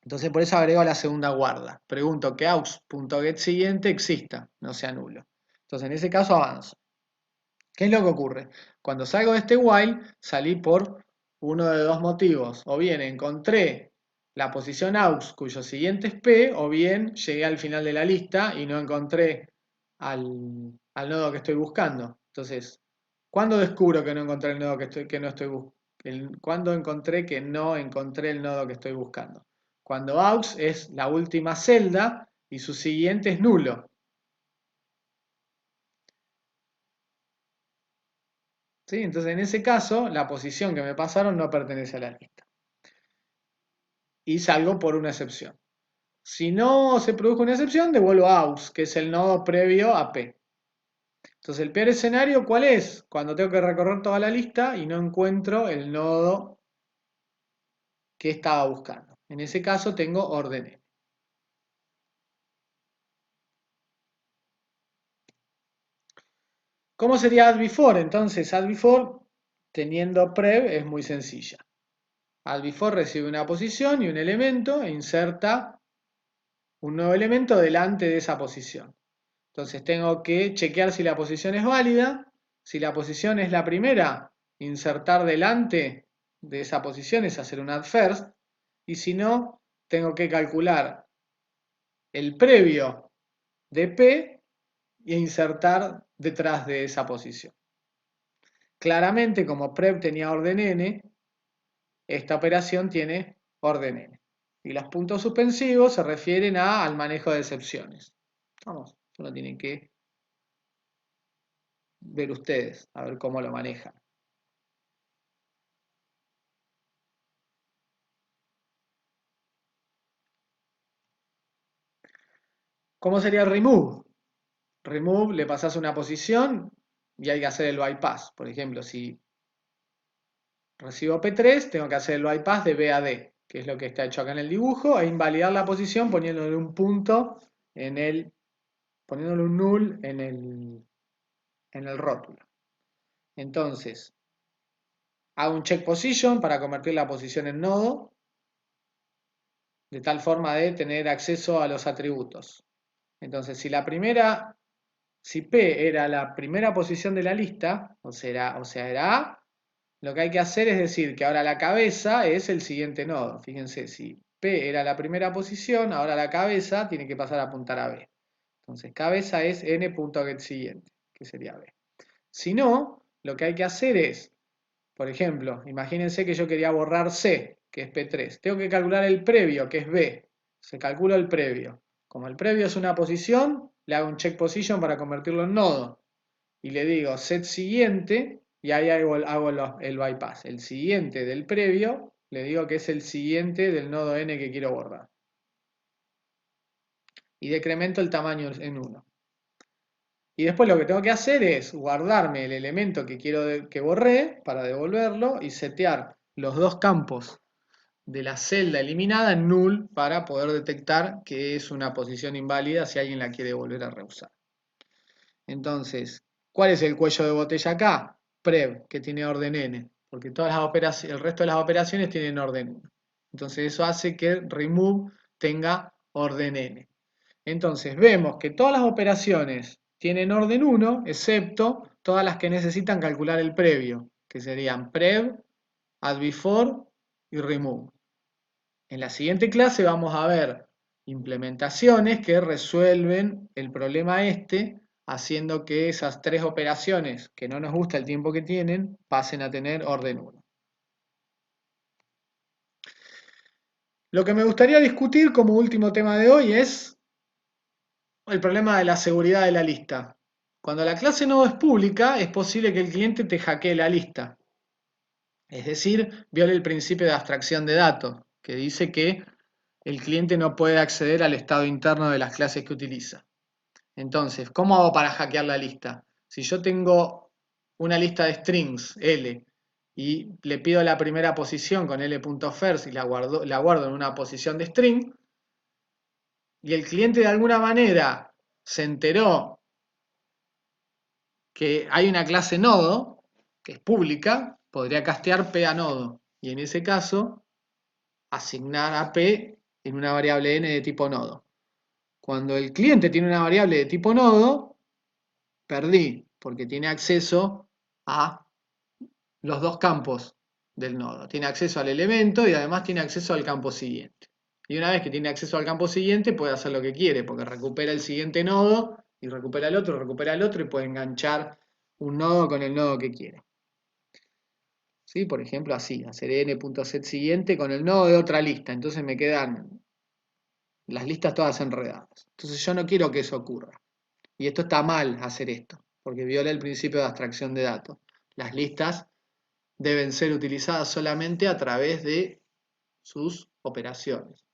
Entonces por eso agrego la segunda guarda. Pregunto que aux.get siguiente exista, no sea nulo. Entonces en ese caso avanzo. ¿Qué es lo que ocurre? Cuando salgo de este while, salí por uno de dos motivos. O bien encontré la posición aux cuyo siguiente es P, o bien llegué al final de la lista y no encontré al nodo que estoy buscando. Entonces, ¿cuándo descubro que no encontré el nodo ¿cuándo encontré que no encontré el nodo que estoy buscando? Cuando aux es la última celda y su siguiente es nulo. ¿Sí? Entonces, en ese caso, la posición que me pasaron no pertenece a la lista. Y salgo por una excepción. Si no se produjo una excepción, devuelvo a aux, que es el nodo previo a P. Entonces, el peor escenario, ¿cuál es? Cuando tengo que recorrer toda la lista y no encuentro el nodo que estaba buscando. En ese caso, tengo orden n. ¿Cómo sería add before? Entonces, add before, teniendo prev, es muy sencilla. Add before recibe una posición y un elemento e inserta un nuevo elemento delante de esa posición. Entonces tengo que chequear si la posición es válida. Si la posición es la primera, insertar delante de esa posición es hacer un add first. Y si no, tengo que calcular el previo de P e insertar detrás de esa posición. Claramente, como prev tenía orden n, esta operación tiene orden n. Y los puntos suspensivos se refieren al manejo de excepciones. Vamos, eso lo tienen que ver ustedes, a ver cómo lo manejan. ¿Cómo sería remove? Remove, le pasas una posición y hay que hacer el bypass. Por ejemplo, si recibo P3, tengo que hacer el bypass de B a D, que es lo que está hecho acá en el dibujo, e invalidar la posición poniéndole un punto poniéndole un null en el rótulo. Entonces, hago un check position para convertir la posición en nodo, de tal forma de tener acceso a los atributos. Entonces, si P era la primera posición de la lista, o sea, era A, lo que hay que hacer es decir que ahora la cabeza es el siguiente nodo. Fíjense, si P era la primera posición, ahora la cabeza tiene que pasar a apuntar a B. Entonces, cabeza es n.getSiguiente, que sería B. Si no, lo que hay que hacer es, por ejemplo, imagínense que yo quería borrar C, que es P3. Tengo que calcular el previo, que es B. Se calcula el previo. Como el previo es una posición, le hago un check position para convertirlo en nodo. Y le digo set siguiente, y ahí hago el bypass. El siguiente del previo, le digo que es el siguiente del nodo n que quiero borrar. Y decremento el tamaño en 1. Y después lo que tengo que hacer es guardarme el elemento que quiero que borré para devolverlo y setear los dos campos de la celda eliminada en null para poder detectar que es una posición inválida si alguien la quiere volver a reusar. Entonces, ¿cuál es el cuello de botella acá? Prev, que tiene orden n, porque el resto de las operaciones tienen orden 1. Entonces eso hace que remove tenga orden n. Entonces vemos que todas las operaciones tienen orden 1, excepto todas las que necesitan calcular el previo, que serían prev, add before y remove. En la siguiente clase vamos a ver implementaciones que resuelven el problema haciendo que esas tres operaciones que no nos gusta el tiempo que tienen pasen a tener orden 1. Lo que me gustaría discutir como último tema de hoy es el problema de la seguridad de la lista. Cuando la clase nodo es pública, es posible que el cliente te hackee la lista. Es decir, viole el principio de abstracción de datos, que dice que el cliente no puede acceder al estado interno de las clases que utiliza. Entonces, ¿cómo hago para hackear la lista? Si yo tengo una lista de strings, L, y le pido la primera posición con L.first y la guardo en una posición de string, y el cliente de alguna manera se enteró que hay una clase nodo, que es pública, podría castear P a nodo, y en ese caso asignar a P en una variable n de tipo nodo. Cuando el cliente tiene una variable de tipo nodo, perdí, porque tiene acceso a los dos campos del nodo. Tiene acceso al elemento y además tiene acceso al campo siguiente. Y una vez que tiene acceso al campo siguiente, puede hacer lo que quiere, porque recupera el siguiente nodo y recupera el otro y puede enganchar un nodo con el nodo que quiera. ¿Sí? Por ejemplo, así, hacer n.setSiguiente con el nodo de otra lista. Entonces me quedan las listas todas enredadas. Entonces yo no quiero que eso ocurra. Y esto está mal hacer esto, porque viola el principio de abstracción de datos. Las listas deben ser utilizadas solamente a través de sus operaciones.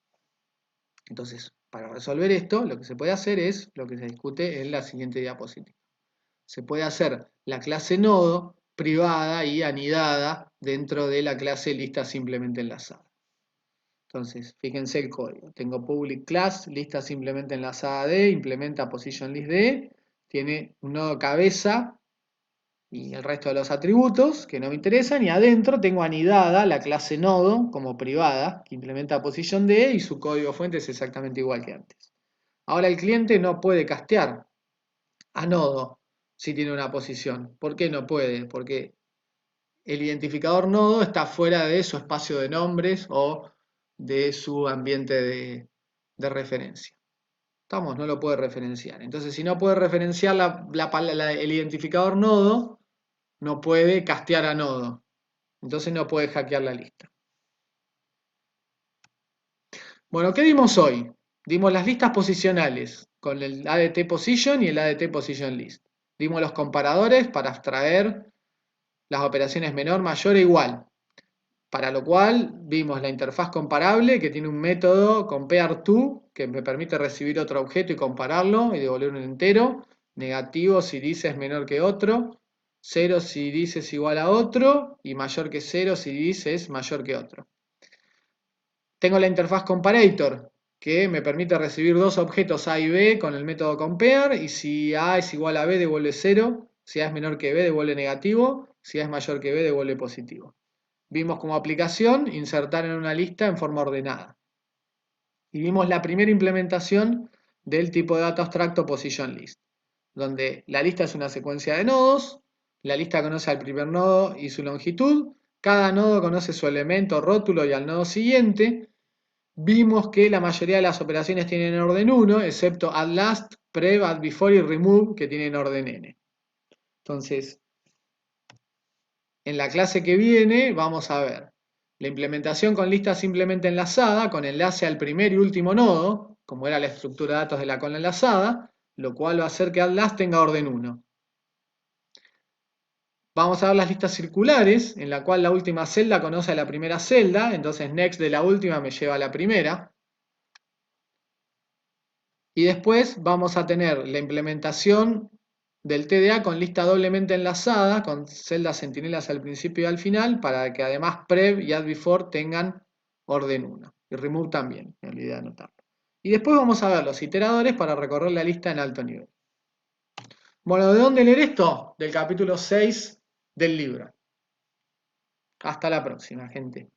Entonces, para resolver esto, lo que se puede hacer es lo que se discute en la siguiente diapositiva. Se puede hacer la clase nodo privada y anidada dentro de la clase lista simplemente enlazada. Entonces, fíjense el código. Tengo public class, lista simplemente enlazada de, implementa position list de, tiene un nodo cabeza y el resto de los atributos que no me interesan, y adentro tengo anidada la clase nodo como privada, que implementa position de y su código fuente es exactamente igual que antes. Ahora el cliente no puede castear a nodo si tiene una posición. ¿Por qué no puede? Porque el identificador nodo está fuera de su espacio de nombres o de su ambiente de referencia. ¿Estamos? No lo puede referenciar. Entonces, si no puede referenciar el identificador nodo, no puede castear a nodo. Entonces no puede hackear la lista. Bueno, ¿qué dimos hoy? Dimos las listas posicionales con el ADT Position y el ADT Position List. Dimos los comparadores para abstraer las operaciones menor, mayor e igual. Para lo cual vimos la interfaz comparable que tiene un método compareTo que me permite recibir otro objeto y compararlo y devolver un entero. Negativo si dice es menor que otro. 0 si dice es igual a otro. Y mayor que 0 si dice es mayor que otro. Tengo la interfaz comparator que me permite recibir dos objetos A y B con el método compare. Y si A es igual a B devuelve 0. Si A es menor que B devuelve negativo. Si A es mayor que B devuelve positivo. Vimos como aplicación insertar en una lista en forma ordenada. Y vimos la primera implementación del tipo de dato abstracto Position List, donde la lista es una secuencia de nodos, la lista conoce al primer nodo y su longitud, cada nodo conoce su elemento, rótulo y al nodo siguiente. Vimos que la mayoría de las operaciones tienen orden 1, excepto add last, prev, add before y remove, que tienen orden n. Entonces, en la clase que viene vamos a ver la implementación con lista simplemente enlazada, con enlace al primer y último nodo, como era la estructura de datos de la cola enlazada, lo cual va a hacer que addLast tenga orden 1. Vamos a ver las listas circulares, en la cual la última celda conoce a la primera celda, entonces next de la última me lleva a la primera. Y después vamos a tener la implementación del TDA con lista doblemente enlazada, con celdas centinelas al principio y al final, para que además prev y add before tengan orden 1. Y remove también, me olvidé de anotarlo. Y después vamos a ver los iteradores para recorrer la lista en alto nivel. Bueno, ¿de dónde leer esto? Del capítulo 6 del libro. Hasta la próxima, gente.